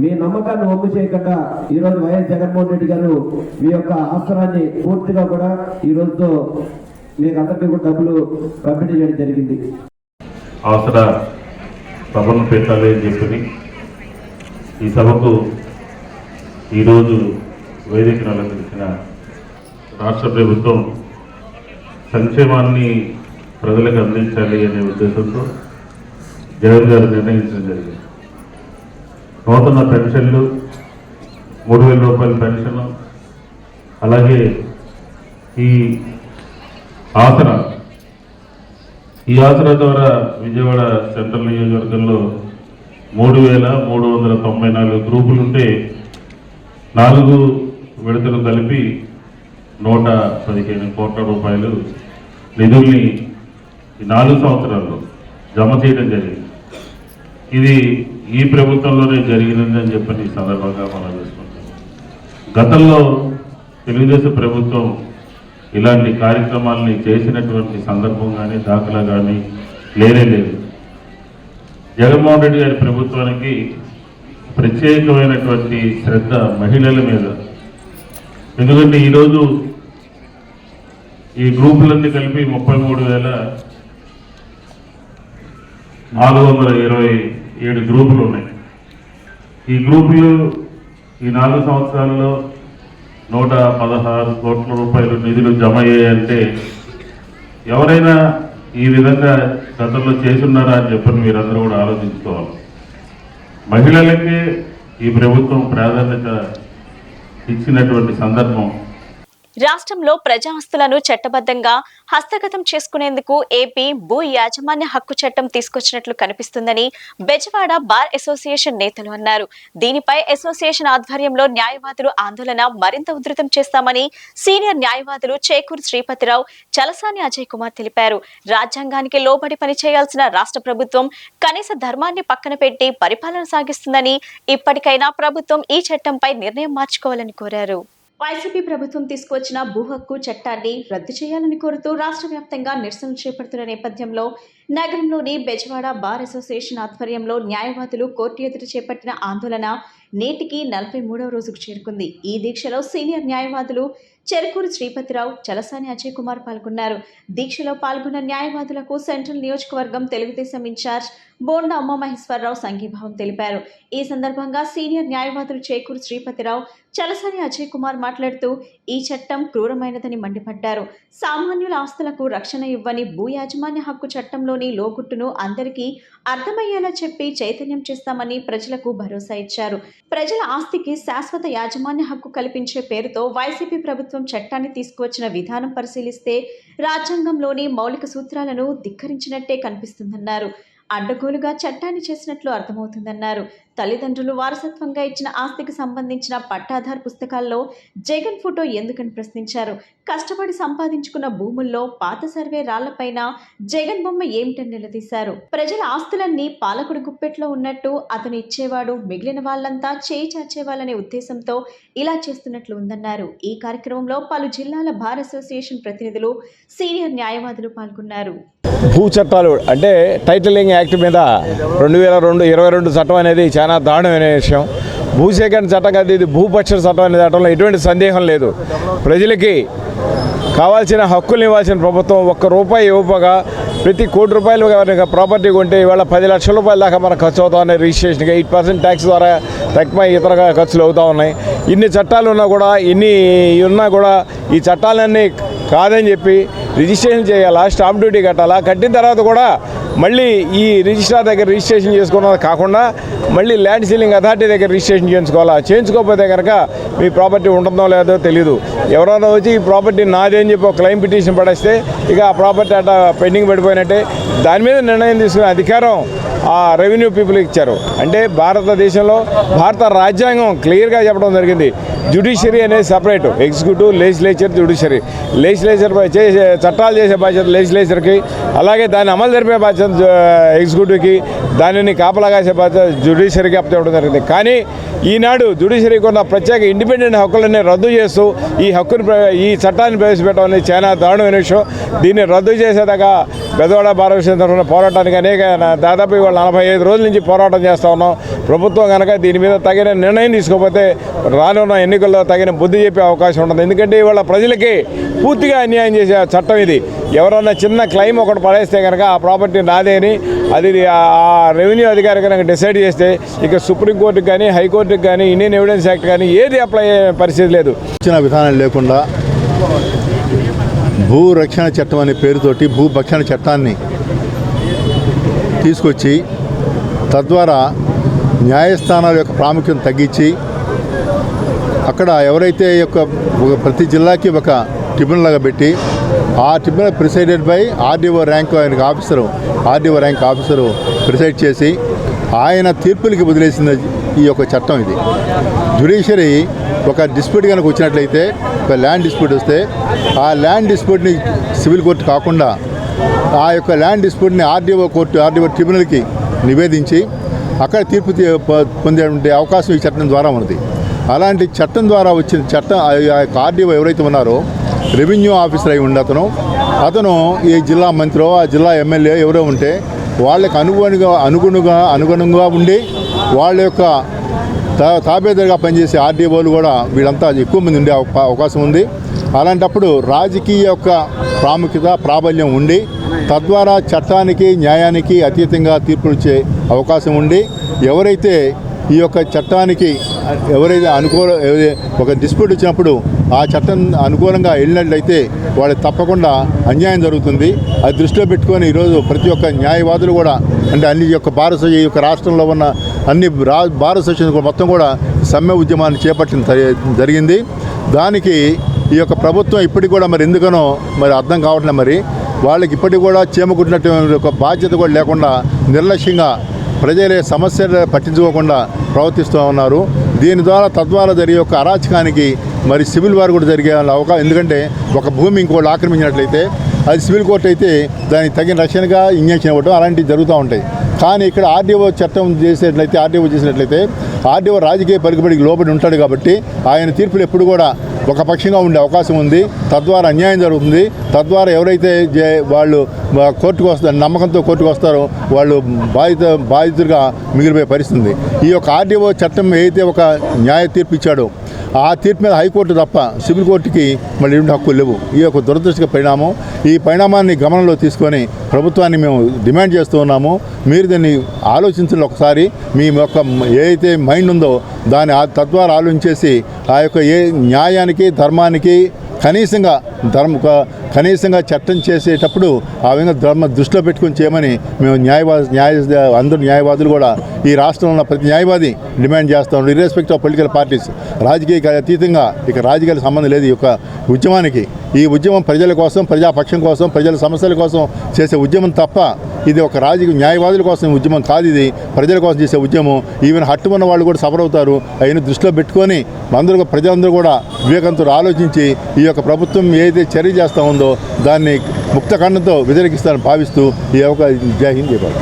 మీ నమ్మకాన్ని ఒమ్ము చేయకుండా ఈరోజు వైఎస్ జగన్మోహన్ రెడ్డి గారు మీ యొక్క ఆస్త్రాన్ని పూర్తిగా కూడా ఈ రోజుతో మీకు అందరికీ కూడా డబ్బులు పంపిణీ చేయడం జరిగింది. ఆసరా సభను పెట్టాలి అని చెప్పి ఈ సభకు ఈరోజు వేదికను అలంకరించిన రాష్ట్ర ప్రభుత్వం సంక్షేమాన్ని ప్రజలకు అందించాలి అనే ఉద్దేశంతో జగన్ గారు నిర్ణయించడం జరిగింది. నూతన పెన్షన్లు 3,000 రూపాయల పెన్షన్, అలాగే ఈ ఆసరా ద్వారా విజయవాడ సెంట్రల్ నియోజకవర్గంలో 3,394 గ్రూపులుంటే 4 విడతలు కలిపి 115 కోట్ల రూపాయలు నిధుల్ని ఈ 4 సంవత్సరాల్లో జమ చేయడం జరిగింది. ఇది ఈ ప్రభుత్వంలోనే జరిగిందని చెప్పని ఈ సందర్భంగా మనం చూసుకుంటాం. గతంలో తెలుగుదేశం ప్రభుత్వం ఇలాంటి కార్యక్రమాలని చేసినటువంటి సందర్భం కానీ దాఖలా కానీ లేదు. జగన్మోహన్ రెడ్డి గారి ప్రభుత్వానికి ప్రత్యేకమైనటువంటి శ్రద్ధ మహిళల మీద. ఎందుకంటే ఈరోజు ఈ గ్రూపులన్నీ కలిపి 33,427 గ్రూపులు ఉన్నాయి. ఈ గ్రూపులు ఈ 4 సంవత్సరాల్లో 116 కోట్ల రూపాయలు నిధులు జమ అయ్యాయంటే ఎవరైనా ఈ విధంగా గతంలో చేసున్నారా అని చెప్పని మీరందరూ కూడా ఆలోచించుకోవాలి. మహిళలకే ఈ ప్రభుత్వం ప్రాధాన్యత ఇచ్చినటువంటి సందర్భం. రాష్ట్రంలో ప్రజా ఆస్తులను చట్టబద్ధంగా హస్తగతం చేసుకునేందుకు ఏపీ భూ యాజమాన్య హక్కు చట్టం తీసుకొచ్చినట్లు కనిపిస్తుందని బెజవాడ బార్ అసోసియేషన్ నేతలు అన్నారు. దీనిపై అసోసియేషన్ ఆధ్వర్యంలో న్యాయవాదులు ఆందోళన మరింత ఉధృతం చేస్తామని సీనియర్ న్యాయవాదులు చేకూరు శ్రీపతిరావు, చలసాని అజయ్ కుమార్ తెలిపారు. రాజ్యాంగానికి లోబడి పనిచేయాల్సిన రాష్ట్ర ప్రభుత్వం కనీస ధర్మాన్ని పక్కన పెట్టి పరిపాలన సాగిస్తుందని, ఇప్పటికైనా ప్రభుత్వం ఈ చట్టంపై నిర్ణయం మార్చుకోవాలని కోరారు. వైసీపీ ప్రభుత్వం తీసుకువచ్చిన భూ హక్కు చట్టాన్ని రద్దు చేయాలని కోరుతూ రాష్ట్ర వ్యాప్తంగా నిరసనలు చేపడుతున్న నేపథ్యంలో నగరంలోని బెజవాడ బార్ అసోసియేషన్ ఆధ్వర్యంలో న్యాయవాదులు కోర్టు ఎదుట చేపట్టిన ఆందోళన నేటికి 43వ రోజుకు చేరుకుంది. ఈ దీక్షలో సీనియర్ న్యాయవాదులు చెరుకూరు శ్రీపతిరావు, చలసాని అజయ్ కుమార్ పాల్గొన్నారు. దీక్షలో పాల్గొన్న న్యాయవాదులకు సెంట్రల్ నియోజకవర్గం తెలుగుదేశం ఇన్ఛార్జ్ బోండా ఉమామహేశ్వరరావు సంఘీభావం తెలిపారు. ఈ సందర్భంగా సీనియర్ న్యాయవాదులు చేకూరు శ్రీపతిరావు, చలసాని అజయ్ కుమార్ మాట్లాడుతూ ఈ చట్టం క్రూరమైనదని మండిపడ్డారు. సామాన్యుల ఆస్తులకు రక్షణ ఇవ్వని భూ యాజమాన్య హక్కు చట్టంలోని లోగుట్టును అందరికీ అర్థమయ్యేలా చెప్పి చైతన్యం చేస్తామని ప్రజలకు భరోసా ఇచ్చారు. ప్రజల ఆస్తికి శాశ్వత యాజమాన్య హక్కు కల్పించే పేరుతో వైసీపీ ప్రభుత్వం చట్టాన్ని తీసుకువచ్చిన విధానం పరిశీలిస్తే రాజ్యాంగంలోని మౌలిక సూత్రాలను ధిక్కరించినట్టే కనిపిస్తుందన్నారు. అడ్డగోలుగా చట్టాన్ని చేసినట్లు అర్థమవుతుందన్నారు. తల్లిదండ్రులు వారసత్వంగా ఇచ్చిన ఆస్తికి సంబంధించిన పట్టాధార్ పుస్తకాల్లో జగన్ ఫోటో ఎందుకని ప్రశ్నించారు. కష్టపడి సంపాదించుకున్న భూముల్లో పాత సర్వే రాళ్లపైన జగన్ బొమ్మ ఏమిటని నిలదీశారు. ప్రజల ఆస్తులన్నీ పాలకుడి గుప్పెట్లో ఉన్నట్టు అతను ఇచ్చేవాడు, మిగిలిన వాళ్ళంతా చేయి చాచేవాళ్ళనే ఉద్దేశంతో ఇలా చేస్తున్నట్లు ఉందన్నారు. ఈ కార్యక్రమంలో పలు జిల్లాల బార్ అసోసియేషన్ ప్రతినిధులు, సీనియర్ న్యాయవాదులు పాల్గొన్నారు. భూ చట్టాలు అంటే టైటిలింగ్ యాక్ట్ మీద 2022 చట్టం అనేది చాలా దారుణమైన విషయం. భూసేకరణ చట్టం కాదు, ఇది భూపక్ష చట్టం అనే చట్టంలో ఎటువంటి సందేహం లేదు. ప్రజలకి కావాల్సిన హక్కులు ఇవ్వాల్సిన ప్రభుత్వం ₹1 ఇవ్వగా ప్రతి ₹1 కోటి ప్రాపర్టీ కొంటే ఇవాళ 10 లక్షల రూపాయల దాకా మనకు ఖర్చు అవుతా ఉన్నాయి. రిజిస్ట్రేషన్గా 8% ట్యాక్స్ ద్వారా తక్కువ ఇతర ఖర్చులు అవుతూ ఉన్నాయి. ఇన్ని చట్టాలు ఉన్నా కూడా ఈ చట్టాలన్నీ కాదని చెప్పి రిజిస్ట్రేషన్ చేయాలా, స్టాంప్ డ్యూటీ కట్టాలా, కట్టిన తర్వాత కూడా మళ్ళీ ఈ రిజిస్ట్రార్ దగ్గర రిజిస్ట్రేషన్ చేసుకున్నది కాకుండా మళ్ళీ ల్యాండ్ సీలింగ్ అథారిటీ దగ్గర రిజిస్ట్రేషన్ చేయించుకోవాలా. చేయించుకోకపోతే కనుక మీ ప్రాపర్టీ ఉంటుందో లేదో తెలియదు. ఎవరైనా వచ్చి ఈ ప్రాపర్టీ నాదే అని చెప్పి ఒక క్లెయిమ్ పిటిషన్ పడేస్తే ఇక ఆ ప్రాపర్టీ అట్లా పెండింగ్ పడిపోయినట్టే. దాని మీద నిర్ణయం తీసుకునే అధికారం ఆ రెవెన్యూ పీపుల్కి ఇచ్చారు. అంటే భారతదేశంలో భారత రాజ్యాంగం క్లియర్గా చెప్పడం జరిగింది. జ్యుడిషియరీ అనేది separate, executive, legislature, judiciary. Legislature చేసే చట్టాలు చేసే బాధ్యత లెజిస్లేచర్కి, అలాగే దాన్ని అమలు జరిపే బాధ్యత ఎగ్జిక్యూటివ్కి, దానిని కాపలాగాసే బాధ్యత జ్యుడిషియరీకి అప్పచెప్పడం జరిగింది. కానీ ఈనాడు జ్యుడిషియరీకి ఉన్న ప్రత్యేక ఇండిపెండెంట్ హక్కులన్నీ రద్దు చేస్తూ ఈ చట్టాన్ని ప్రవేశపెట్టడం అనేది చాలా దారుణమైన విషయం. దీన్ని రద్దు చేసేదాకా బెదవాడ భారతదేశం తరఫున పోరాటానికి దాదాపు ఇవాళ 45 రోజుల నుంచి పోరాటం చేస్తూ ఉన్నాం. ప్రభుత్వం కనుక దీని మీద తగిన నిర్ణయం తీసుకోకపోతే రానున్న ఎన్నికల్లో తగిన బుద్ధి చెప్పే అవకాశం ఉంటుంది. ఎందుకంటే ఇవాళ ప్రజలకి పూర్తిగా అన్యాయం చేసే చట్టం ఇది. ఎవరన్నా చిన్న క్లెయిమ్ ఒకటి పడేస్తే కనుక ఆ ప్రాపర్టీ నాదే అని అది ఆ రెవెన్యూ అధికారి కనుక డిసైడ్ చేస్తే ఇక సుప్రీంకోర్టుకి కానీ, హైకోర్టుకి కానీ, ఇండియన్ ఎవిడెన్స్ యాక్ట్ కానీ ఏది అప్లై అయ్యే పరిస్థితి లేదు. ఇచ్చిన విధానం లేకుండా భూ రక్షణ చట్టం అనే పేరుతోటి భూభక్షణ చట్టాన్ని తీసుకొచ్చి తద్వారా న్యాయస్థానాల యొక్క ప్రాముఖ్యతను తగ్గించి అక్కడ ఎవరైతే ప్రతి జిల్లాకి ఒక ట్రిబ్యునల్గా పెట్టి ఆ tribunal presided by RDO rank RDO rank officer preside చేసి ఆయన తీర్పులకి వదిలేసిన ఈ యొక్క చట్టం ఇది. జ్యుడిషియరీ ఒక డిస్ప్యూట్ కనుక వచ్చినట్లయితే, ఒక ల్యాండ్ డిస్ప్యూట్ వస్తే ఆ ల్యాండ్ డిస్ప్యూట్ని సివిల్ కోర్టు కాకుండా ఆ యొక్క ల్యాండ్ డిస్ప్యూట్ని ఆర్డీఓ ట్రిబ్యునల్కి నివేదించి అక్కడ తీర్పు పొందే అవకాశం ఈ చట్టం ద్వారా ఉన్నది. అలాంటి చట్టం ద్వారా వచ్చిన చట్టం ఆ యొక్క ఆర్డీఓ ఎవరైతే ఉన్నారో రెవెన్యూ ఆఫీసర్ అయి ఉండి అతను ఈ జిల్లా మంత్రో, ఆ జిల్లా ఎమ్మెల్యే ఎవరో ఉంటే వాళ్ళకి అనుగుణంగా ఉండి వాళ్ళ యొక్క తాబేదారుగా పనిచేసే ఆర్డీఓలు కూడా వీళ్ళంతా ఎక్కువ మంది ఉండే అవకాశం ఉంది. అలాంటప్పుడు రాజకీయ యొక్క ప్రాముఖ్యత, ప్రాబల్యం ఉండి తద్వారా చట్టానికి, న్యాయానికి అతీతంగా తీర్పులు ఇచ్చే అవకాశం ఉండి ఎవరైతే ఈ యొక్క చట్టానికి ఒక డిస్ప్యూట్ వచ్చినప్పుడు ఆ చట్టం అనుకూలంగా వెళ్ళినట్లయితే వాళ్ళకి తప్పకుండా అన్యాయం జరుగుతుంది. అది దృష్టిలో పెట్టుకొని ఈరోజు ప్రతి ఒక్క న్యాయవాదులు కూడా, అంటే అన్ని ఈ యొక్క రాష్ట్రంలో ఉన్న అన్ని బార్ అసోసియేషన్ మొత్తం కూడా సమ్మె ఉద్యమాన్ని చేపట్టడం జరిగింది. దానికి ఈ యొక్క ప్రభుత్వం ఇప్పటికి కూడా మరి ఎందుకనో అర్థం కావట్లేదు. మరి వాళ్ళకి ఇప్పటికి కూడా చేమకుట్టినటువంటి ఒక బాధ్యత కూడా లేకుండా నిర్లక్ష్యంగా ప్రజల సమస్యలు పట్టించుకోకుండా ప్రవర్తిస్తూ ఉన్నారు. దీని ద్వారా తద్వారా జరిగే ఒక అరాచకానికి మరి సివిల్ వారు కూడా జరిగే అవకాశం. ఎందుకంటే ఒక భూమి ఇంకోటి ఆక్రమించినట్లయితే అది సివిల్ కోర్టు అయితే దానికి తగిన రక్షణగా ఇంజక్షన్ ఇవ్వడం అలాంటివి జరుగుతూ ఉంటాయి. కానీ ఇక్కడ ఆర్డీఓ చట్టం చేసినట్లయితే ఆర్డీఓ రాజకీయ పలుకుబడికి లోబడి ఉంటాడు కాబట్టి ఆయన తీర్పులు ఎప్పుడు కూడా ఒక పక్షంగా ఉండే అవకాశం ఉంది. తద్వారా అన్యాయం జరుగుతుంది. తద్వారా ఎవరైతే వాళ్ళు కోర్టుకు వస్తారు, నమ్మకంతో కోర్టుకు వస్తారో వాళ్ళు బాధితులుగా మిగిలిపోయే పరిస్థితి. ఈ యొక్క ఆర్డీఓ చట్టం ఏదైతే ఒక న్యాయ తీర్పు ఇచ్చాడో ఆ తీర్పు మీద హైకోర్టు తప్ప సివిల్ కోర్టుకి మళ్ళీ ఎటువంటి హక్కులు లేవు. ఈ యొక్క దురదృష్టక పరిణామం. ఈ పరిణామాన్ని గమనంలో తీసుకొని ప్రభుత్వాన్ని మేము డిమాండ్ చేస్తూ ఉన్నాము. మీరు దీన్ని ఆలోచించండి ఒకసారి. మీ యొక్క ఏదైతే మైండ్ ఉందో దాన్ని తద్వారా ఆలోచించేసి ఆ యొక్క ఏ న్యాయానికి, ధర్మానికి కనీసంగా చట్టం చేసేటప్పుడు ఆ విధంగా ధర్మ దృష్టిలో పెట్టుకొని చేయమని మేము అందరూ న్యాయవాదులు కూడా ఈ రాష్ట్రంలో ఉన్న ప్రతి న్యాయవాది డిమాండ్ చేస్తాం. ఇర్రెస్పెక్ట్ ఆఫ్ పొలిటికల్ పార్టీస్, రాజకీయ అతీతంగా ఇక రాజకీయాల సంబంధం లేదు ఈ యొక్క ఉద్యమానికి. ఈ ఉద్యమం ప్రజల కోసం, ప్రజాపక్షం కోసం, ప్రజల సమస్యల కోసం చేసే ఉద్యమం తప్ప ఇది ఒక రాజకీయ న్యాయవాదుల కోసం ఉద్యమం కాదు. ఇది ప్రజల కోసం చేసే ఉద్యమం. ఈవెన్ హట్టు ఉన్న వాళ్ళు కూడా సఫర్ అవుతారు. అయిన దృష్టిలో పెట్టుకొని ప్రజలందరూ కూడా వివేకంతో ఆలోచించి ఈ యొక్క ప్రభుత్వం ఏదైతే చర్య చేస్తూ ఉందో దాన్ని ముక్తఖండంతో వ్యతిరేకిస్తారని భావిస్తూ ఈ అవకాశం జై హింద్ చెప్పారు.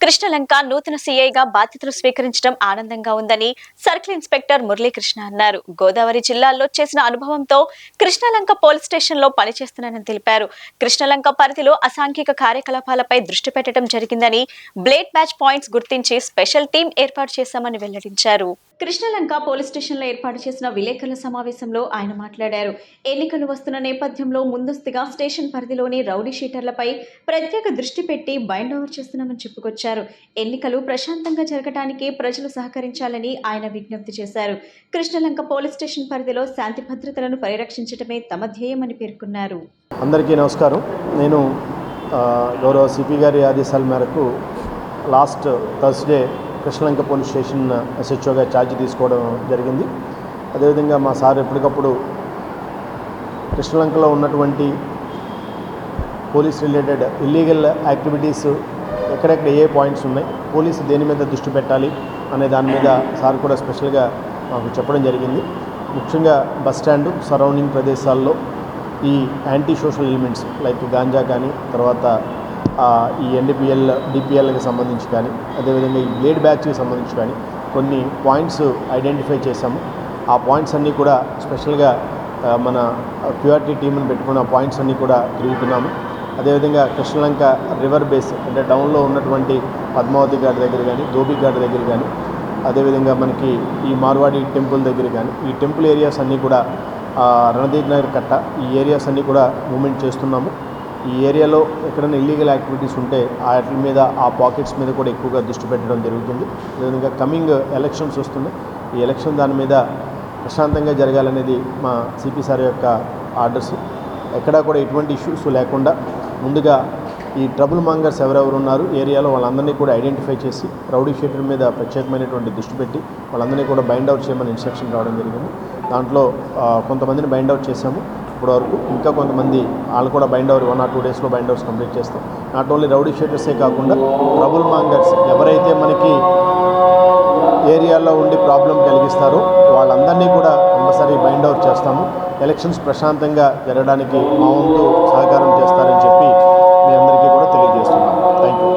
కృష్ణలంక నూతన సీఐగా బాధ్యతలు స్వీకరించడం ఆనందంగా ఉందని సర్కిల్ ఇన్స్పెక్టర్ మురళీకృష్ణ అన్నారు. గోదావరి జిల్లాల్లో చేసిన అనుభవంతో కృష్ణలంక పోలీస్ స్టేషన్ లో పనిచేస్తున్నానని తెలిపారు. కృష్ణలంక పరిధిలో అసాంఘిక కార్యకలాపాలపై దృష్టి పెట్టడం జరిగిందని, బ్లేడ్ బ్యాచ్ పాయింట్స్ గుర్తించి స్పెషల్ టీం ఏర్పాటు చేశామని వెల్లడించారు. కృష్ణలంక పోలీస్ స్టేషన్ లో ఏర్పాటు చేసిన విలేకరుల సమావేశంలో ఆయన మాట్లాడారు. ఎన్నికలు వస్తున్న నేపథ్యంలో ముందస్తుగా స్టేషన్ పరిధిలోని రౌడీ షీటర్లపై ప్రత్యేక దృష్టి పెట్టి బైండ్ ఓవర్ చేస్తున్నామని చెప్పుకొచ్చారు. ఎన్నికలు ప్రశాంతంగా జరగడానికి ప్రజలు సహకరించాలని ఆయన విజ్ఞప్తి చేశారు. కృష్ణలంక పోలీస్ స్టేషన్ పరిధిలో శాంతి భద్రతలను పరిరక్షించడమే తమ ధ్యేయమని పేర్కొన్నారు. అందరికీ నమస్కారం. నేను గౌరవ సిపి గారి ఆదేశాల మేరకు last Thursday Krishnalanka police station ఎస్హెచ్ఓగా ఛార్జ్ తీసుకోవడం జరిగింది. అదేవిధంగా మా సార్ ఎప్పటికప్పుడు కృష్ణలంకలో ఉన్నటువంటి పోలీస్ రిలేటెడ్ ఇల్లీగల్ యాక్టివిటీస్ ఎక్కడెక్కడ ఏ పాయింట్స్ ఉన్నాయి, పోలీసు దేని మీద దృష్టి పెట్టాలి అనే దాని మీద సార్ కూడా స్పెషల్గా మాకు చెప్పడం జరిగింది. ముఖ్యంగా బస్ స్టాండు సరౌండింగ్ ప్రదేశాల్లో ఈ anti social elements like ganja కానీ, తర్వాత ఈ ఎన్డీపీఎల్ డిపిఎల్కి సంబంధించి కానీ, అదేవిధంగా ఈ బ్లేడ్ బ్యాచ్కి సంబంధించి కానీ కొన్ని పాయింట్స్ ఐడెంటిఫై చేశాము. ఆ పాయింట్స్ అన్నీ కూడా స్పెషల్గా మన క్యూఆర్టీ టీంని పెట్టుకున్న పాయింట్స్ అన్నీ కూడా తిరుగుతున్నాము. అదేవిధంగా కృష్ణలంక రివర్ బేస్ అంటే డౌన్లో ఉన్నటువంటి పద్మావతి ఘాట్ దగ్గర కానీ, ధోబీ ఘాట్ దగ్గర కానీ, అదేవిధంగా మనకి ఈ మార్వాడి టెంపుల్ దగ్గర కానీ, ఈ టెంపుల్ ఏరియాస్ అన్నీ కూడా రణదీప్ నగర్ కట్ట ఈ ఏరియాస్ అన్నీ కూడా మూమెంట్ చేస్తున్నాము. ఈ ఏరియాలో ఎక్కడైనా ఇల్లీగల్ యాక్టివిటీస్ ఉంటే వాటి మీద ఆ పాకెట్స్ మీద కూడా ఎక్కువగా దృష్టి పెట్టడం జరుగుతుంది. అదేవిధంగా కమింగ్ ఎలక్షన్స్ వస్తున్నాయి. ఈ ఎలక్షన్ దాని మీద ప్రశాంతంగా జరగాలనేది మా సిపి సార్ యొక్క ఆర్డర్స్. ఎక్కడా కూడా ఎటువంటి ఇష్యూస్ లేకుండా ముందుగా ఈ ట్రబుల్ మాంగర్స్ ఎవరెవరు ఉన్నారు ఏరియాలో వాళ్ళందరినీ కూడా ఐడెంటిఫై చేసి రౌడీ షీటర్ మీద ప్రత్యేకమైనటువంటి దృష్టి పెట్టి వాళ్ళందరినీ కూడా బైండ్ అవుట్ చేయమని ఇన్స్ట్రక్షన్ రావడం జరిగింది. దాంట్లో కొంతమందిని బైండ్ అవుట్ చేశాము ఇప్పటివరకు. ఇంకా కొంతమంది వాళ్ళు కూడా బైండ్ అవుట్ 1 or 2 daysలో బైండ్ అవుట్స్ కంప్లీట్ చేస్తాం. నాట్ ఓన్లీ రౌడీ షీటర్సే కాకుండా ట్రబుల్ మాంగర్స్ ఎవరైతే మనకి ఏరియాలో ఉండి ప్రాబ్లం కలిగిస్తారో వాళ్ళందరినీ కూడా కంపల్సరీ బైండ్ అవుట్ చేస్తాము. ఎలక్షన్స్ ప్రశాంతంగా జరగడానికి మా వంతు సహకారం చేస్తారని చెప్పి మీ అందరికీ కూడా తెలియజేస్తున్నాను. Thank you.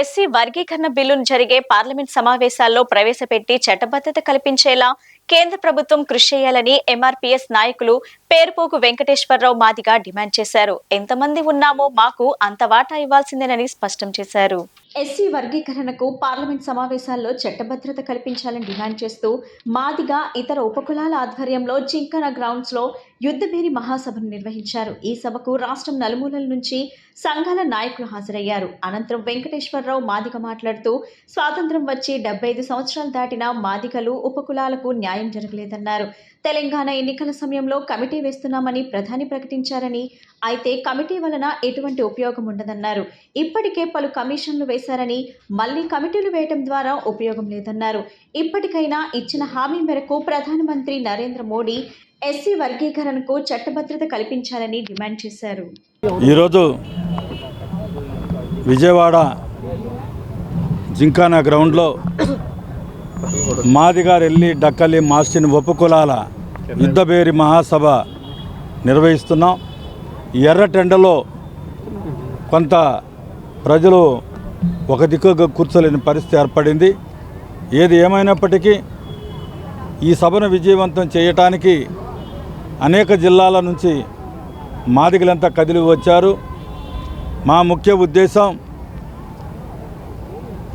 ఎస్సీ వర్గీకరణ బిల్లును జరిగే పార్లమెంట్ సమావేశాల్లో ప్రవేశపెట్టి చట్టబద్ధత కల్పించేలా కేంద్ర ప్రభుత్వం కృషి చేయాలని ఎంఆర్పీఎస్ నాయకులు పేరుపోగు వెంకటేశ్వరరావు మాదిగా డిమాండ్ చేశారు. ఎంతమంది ఉన్నామో మాకు అంత వాటా ఇవ్వాల్సిందేనని స్పష్టం చేశారు. ఎస్సీ వర్గీకరణకు పార్లమెంట్ సమావేశాల్లో చట్టభద్రత కల్పించాలని డిమాండ్ చేస్తూ మాదిగా ఇతర ఉపకులాల ఆధ్వర్యంలో జింకన గ్రౌండ్స్ లో యుద్ధభేరి మహాసభను నిర్వహించారు. ఈ సభకు రాష్ట్రం నలుమూలల నుంచి సంఘాల నాయకులు హాజరయ్యారు. అనంతరం వెంకటేశ్వరరావు మాదిగ మాట్లాడుతూ స్వాతంత్ర్యం వచ్చి 75 సంవత్సరాలు దాటినా మాదిగలు ఉపకులాలకు న్యాయం జరగలేదన్నారు. తెలంగాణ ఎన్నికల సమయంలో కమిటీ వేస్తున్నామని ప్రధాని ప్రకటించారని, అయితే కమిటీ వలన ఎటువంటి ఉపయోగం ఉండదన్నారు. ఇప్పటికే పలు కమిషన్లు వేశారని, మళ్లీ కమిటీలు వేయడం ద్వారా ఉపయోగం లేదన్నారు. ఇప్పటికైనా ఇచ్చిన హామీ మేరకు ప్రధానమంత్రి నరేంద్ర మోడీ ఎస్సీ వర్గీకరణకు చట్టభద్రత కల్పించాలని డిమాండ్ చేశారు. ఈరోజు విజయవాడ జింకానా గ్రౌండ్లో మాదిగా రెల్లి డక్కలి మాస్టిన్ ఉపకులాల యుద్ధభేరి మహాసభ నిర్వహిస్తున్నాం. ఎర్రటెండలో కొంత ప్రజలు ఒక దిక్కుగా కూర్చోలేని పరిస్థితి ఏర్పడింది. ఏది ఏమైనప్పటికీ ఈ సభను విజయవంతం చేయటానికి అనేక జిల్లాల నుంచి మాదిగలంతా కదిలి వచ్చారు. మా ముఖ్య ఉద్దేశం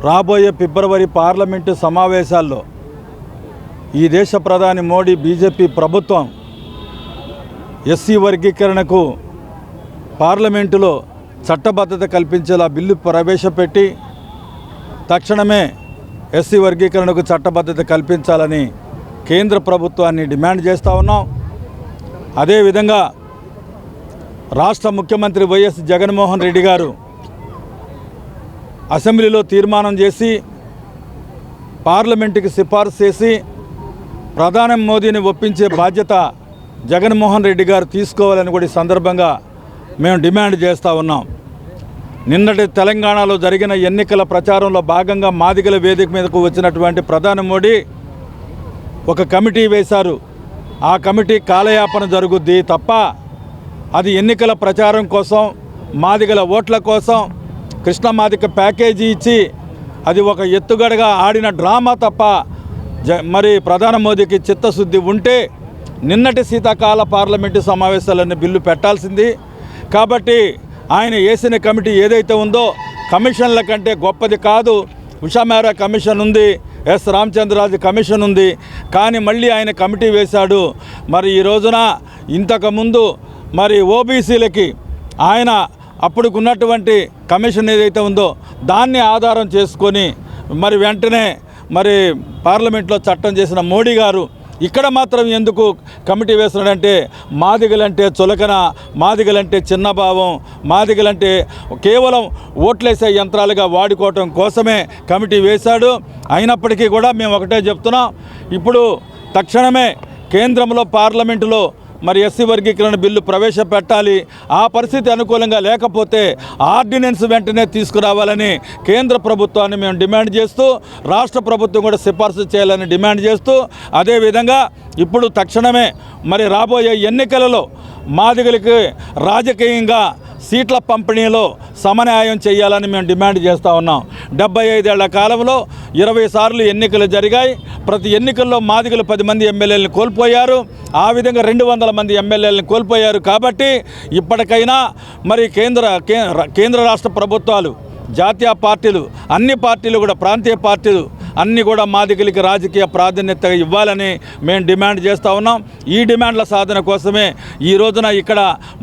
రాబోయే ఫిబ్రవరి పార్లమెంటు సమావేశాల్లో ఈ దేశ ప్రధాని మోడీ బీజేపీ ప్రభుత్వం ఎస్సీ వర్గీకరణకు పార్లమెంటులో చట్టబద్ధత కల్పించేలా బిల్లు ప్రవేశపెట్టి తక్షణమే ఎస్సీ వర్గీకరణకు చట్టబద్ధత కల్పించాలని కేంద్ర ప్రభుత్వాన్ని డిమాండ్ చేస్తూ ఉన్నాం. అదేవిధంగా రాష్ట్ర ముఖ్యమంత్రి వైఎస్ జగన్మోహన్ రెడ్డి గారు అసెంబ్లీలో తీర్మానం చేసి పార్లమెంటుకి సిఫార్సు చేసి ప్రధాని మోదీని ఒప్పించే బాధ్యత జగన్మోహన్ రెడ్డి గారు తీసుకోవాలని కూడా ఈ సందర్భంగా మేము డిమాండ్ చేస్తూ ఉన్నాం. నిన్నటి తెలంగాణలో జరిగిన ఎన్నికల ప్రచారంలో భాగంగా మాదిగల వేదిక మీదకు వచ్చినటువంటి ప్రధాని మోడీ ఒక కమిటీ వేశారు. ఆ కమిటీ కాలయాపన జరుగుద్ది తప్ప అది ఎన్నికల ప్రచారం కోసం, మాదిగల ఓట్ల కోసం కృష్ణమాదిక ప్యాకేజీ ఇచ్చి అది ఒక ఎత్తుగడగా ఆడిన డ్రామా తప్ప మరి ప్రధాని మోదీకి చిత్తశుద్ధి ఉంటే నిన్నటి శీతాకాల పార్లమెంటు సమావేశాలన్నీ బిల్లు పెట్టాల్సింది. కాబట్టి ఆయన వేసిన కమిటీ ఏదైతే ఉందో కమిషన్ల కంటే గొప్పది కాదు. ఉషామేరా కమిషన్ ఉంది, ఎస్ రామచంద్రరాజు కమిషన్ ఉంది, కానీ మళ్ళీ ఆయన కమిటీ వేశాడు. మరి ఈ రోజున ఇంతకుముందు మరి ఓబీసీలకి ఆయన అప్పుడుకున్నటువంటి కమిషన్ ఏదైతే ఉందో దాన్ని ఆధారం చేసుకొని మరి వెంటనే మరి పార్లమెంట్లో చట్టం చేసిన మోడీ గారు ఇక్కడ మాత్రం ఎందుకు కమిటీ వేస్తున్నాడంటే మాదిగలంటే చులకన, మాదిగలంటే చిన్నభావం, మాదిగలంటే కేవలం ఓట్లేసే యంత్రాలుగా వాడుకోవటం కోసమే కమిటీ వేశాడు. అయినప్పటికీ కూడా మేము ఒకటే చెప్తున్నాం, ఇప్పుడు తక్షణమే కేంద్రంలో పార్లమెంటులో మరి ఎస్సీ వర్గీకరణ బిల్లు ప్రవేశపెట్టాలి. ఆ పరిస్థితి అనుకూలంగా లేకపోతే ఆర్డినెన్స్ వెంటనే తీసుకురావాలని కేంద్ర ప్రభుత్వాన్ని మేము డిమాండ్ చేస్తూ, రాష్ట్ర ప్రభుత్వం కూడా సిఫార్సు చేయాలని డిమాండ్ చేస్తూ, అదేవిధంగా ఇప్పుడు తక్షణమే మరి రాబోయే ఎన్నికలలో మాదిగలకి రాజకీయంగా సీట్ల పంపిణీలో సమన్యాయం చేయాలని మేము డిమాండ్ చేస్తూ ఉన్నాం. 75 ఏళ్ల కాలంలో 20 సార్లు ఎన్నికలు జరిగాయి. ప్రతి ఎన్నికల్లో మాదిగలు 10 మంది ఎమ్మెల్యేలను కోల్పోయారు. ఆ విధంగా 200 మంది ఎమ్మెల్యేలను కోల్పోయారు. కాబట్టి ఇప్పటికైనా మరి కేంద్ర రాష్ట్ర ప్రభుత్వాలు, జాతీయ పార్టీలు, అన్ని పార్టీలు కూడా, ప్రాంతీయ పార్టీలు అన్నీ కూడా మాదిగలకి రాజకీయ ప్రాధాన్యత ఇవ్వాలని మేము డిమాండ్ చేస్తూ ఉన్నాం. ఈ డిమాండ్ల సాధన కోసమే ఈ రోజున ఇక్కడ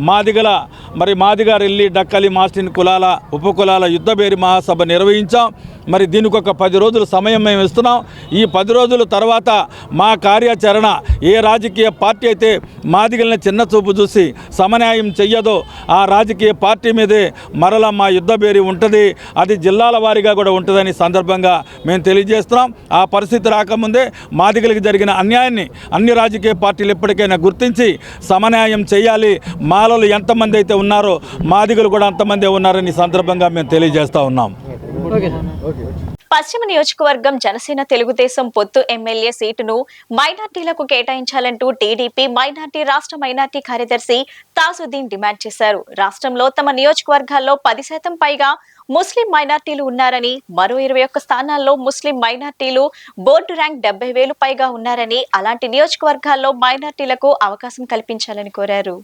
మాదిగ రెల్లి, డక్కలి, మాస్టిన్ కులాల, ఉపకులాల యుద్ధభేరి మహాసభ నిర్వహించాం. మరి దీనికి ఒక 10 రోజుల సమయం మేము ఇస్తున్నాం. ఈ 10 రోజుల తర్వాత మా కార్యాచరణ ఏ రాజకీయ పార్టీ అయితే మాదిగల్ని చిన్న చూపు చూసి సమన్యాయం చెయ్యదో ఆ రాజకీయ పార్టీ మీదే మరలా మా యుద్ధభేరి ఉంటుంది. అది జిల్లాల వారీగా కూడా ఉంటుందని సందర్భంగా మేము తెలియజేస్తున్నాం. ఆ పరిస్థితి రాకముందే మాదిగలకు జరిగిన అన్యాయాన్ని అన్ని రాజకీయ పార్టీలు ఎప్పటికైనా గుర్తించి సమన్యాయం చేయాలి. మాలలు ఎంతమంది అయితే ఉన్నారో మాదిగలు కూడా అంతమందే ఉన్నారని సందర్భంగా మేము తెలియజేస్తూ ఉన్నాం. పశ్చిమ నియోజకవర్గం జనసేన తెలుగుదేశం పొత్తు ఎమ్మెల్యే సీటును మైనార్టీలకు కేటాయించాలంటూ టీడీపీ మైనార్టీ రాష్ట్ర మైనార్టీ కార్యదర్శి తాజుద్దీన్ డిమాండ్ చేశారు. రాష్ట్రంలో తమ నియోజకవర్గాల్లో 10% పైగా ముస్లిం మైనార్టీలు ఉన్నారని, మరో 21 స్థానాల్లో ముస్లిం మైనార్టీలు బోర్డు ర్యాంక్ 70,000 పైగా ఉన్నారని, అలాంటి నియోజకవర్గాల్లో మైనార్టీలకు అవకాశం కల్పించాలని కోరారు.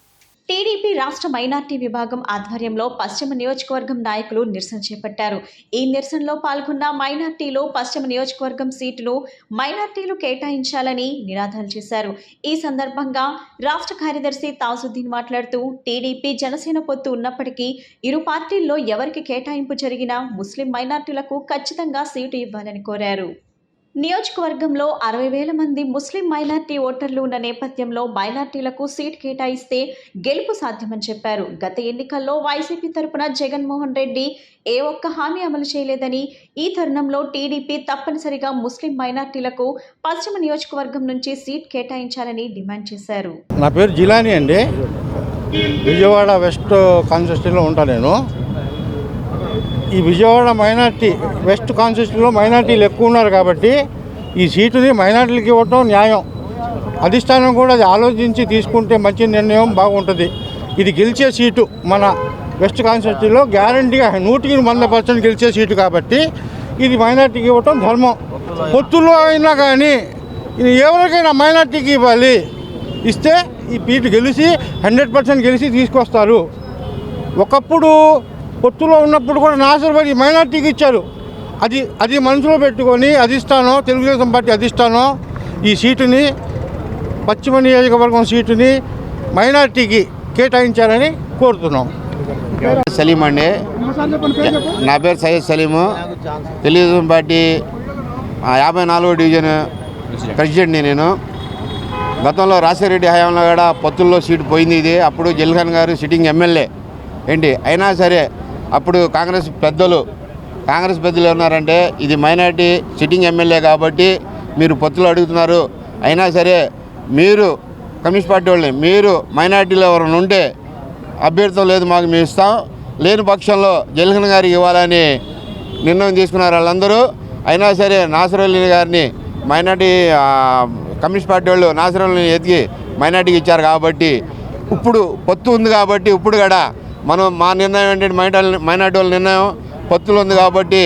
టీడీపీ రాష్ట్ర మైనార్టీ విభాగం ఆధ్వర్యంలో పశ్చిమ నియోజకవర్గం నాయకులు నిరసన చేపట్టారు. ఈ నిరసనలో పాల్గొన్న మైనార్టీలు పశ్చిమ నియోజకవర్గం సీటును మైనార్టీలు కేటాయించాలని నినాదాలు చేశారు. ఈ సందర్భంగా రాష్ట్ర కార్యదర్శి తాజుద్దీన్ మాట్లాడుతూ, టీడీపీ జనసేన పొత్తు ఉన్నప్పటికీ ఇరు పార్టీల్లో ఎవరికి కేటాయింపు జరిగినా ముస్లిం మైనార్టీలకు ఖచ్చితంగా సీటు ఇవ్వాలని కోరారు. నియోజకవర్గంలో 60,000 మంది ముస్లిం మైనార్టీ ఓటర్లు ఉన్న నేపథ్యంలో మైనార్టీలకు సీట్ కేటాయిస్తే గెలుపు సాధ్యమని చెప్పారు. గత ఎన్నికల్లో వైసీపీ తరపున జగన్మోహన్ రెడ్డి ఏ ఒక్క హామీ అమలు చేయలేదని, ఈ తరుణంలో టీడీపీ తప్పనిసరిగా ముస్లిం మైనార్టీలకు పశ్చిమ నియోజకవర్గం నుంచి సీట్ కేటాయించాలని డిమాండ్ చేశారు. నా పేరు జిలానీ అండి. విజయవాడ వెస్ట్ కాన్స్టిట్యూన్సీలో ఉంటాను నేను. ఈ విజయవాడ వెస్ట్ కాన్స్టిట్యూన్సీలో మైనార్టీలు ఎక్కువ ఉన్నారు కాబట్టి ఈ సీటుని మైనార్టీలకు ఇవ్వటం న్యాయం. అధిష్టానం కూడా అది ఆలోచించి తీసుకుంటే మంచి నిర్ణయం బాగుంటుంది. ఇది గెలిచే సీటు మన వెస్ట్ కాన్స్టిట్యూన్సీలో గ్యారంటీగా 100% గెలిచే సీటు కాబట్టి ఇది మైనార్టీకి ఇవ్వటం ధర్మం. పొత్తుల్లో అయినా కానీ ఇది ఎవరికైనా మైనార్టీకి ఇవ్వాలి. ఇస్తే ఈ సీటు గెలిచి 100% గెలిచి తీసుకొస్తారు. ఒకప్పుడు పొత్తులో ఉన్నప్పుడు కూడా నాసరపడి మైనార్టీకి ఇచ్చారు. అది మనసులో పెట్టుకొని అధిష్టానం, తెలుగుదేశం పార్టీ అధిష్టానం ఈ సీటుని, పశ్చిమ నియోజకవర్గం సీటుని మైనార్టీకి కేటాయించాలని కోరుతున్నాం. సలీం అండి, నా పేరు సయ్యద్ సలీము. తెలుగుదేశం పార్టీ 54వ డివిజన్ ప్రెసిడెంట్ని నేను. గతంలో రాజశేఖర రెడ్డి హయాంలో కూడా పొత్తుల్లో సీటు పోయింది. ఇది అప్పుడు జల్ఖాన్ గారు సిట్టింగ్ ఎమ్మెల్యే ఏంటి. అయినా సరే అప్పుడు కాంగ్రెస్ పెద్దలు ఏమన్నారంటే, ఇది మైనార్టీ సిట్టింగ్ ఎమ్మెల్యే కాబట్టి మీరు పొత్తులు అడుగుతున్నారు, అయినా సరే మీరు కమ్యూనిస్ట్ పార్టీ వాళ్ళని, మీరు మైనార్టీలో ఎవరైనా ఉంటే అభ్యర్థం లేదు మాకు మేము ఇస్తాం, లేని పక్షంలో జల్ఖాన్ గారికి ఇవ్వాలని నిర్ణయం తీసుకున్నారు వాళ్ళందరూ. అయినా సరే నాసరుద్దీన్ గారిని మైనార్టీ కమ్యూనిస్ట్ పార్టీ వాళ్ళు నాసరుద్దీన్ ఎతికి మైనార్టీకి ఇచ్చారు. కాబట్టి ఇప్పుడు పొత్తు ఉంది కాబట్టి ఇప్పుడు కూడా మా నిర్ణయం ఏంటంటే మైనార్టీ వాళ్ళ నిర్ణయం పొత్తులు ఉంది కాబట్టి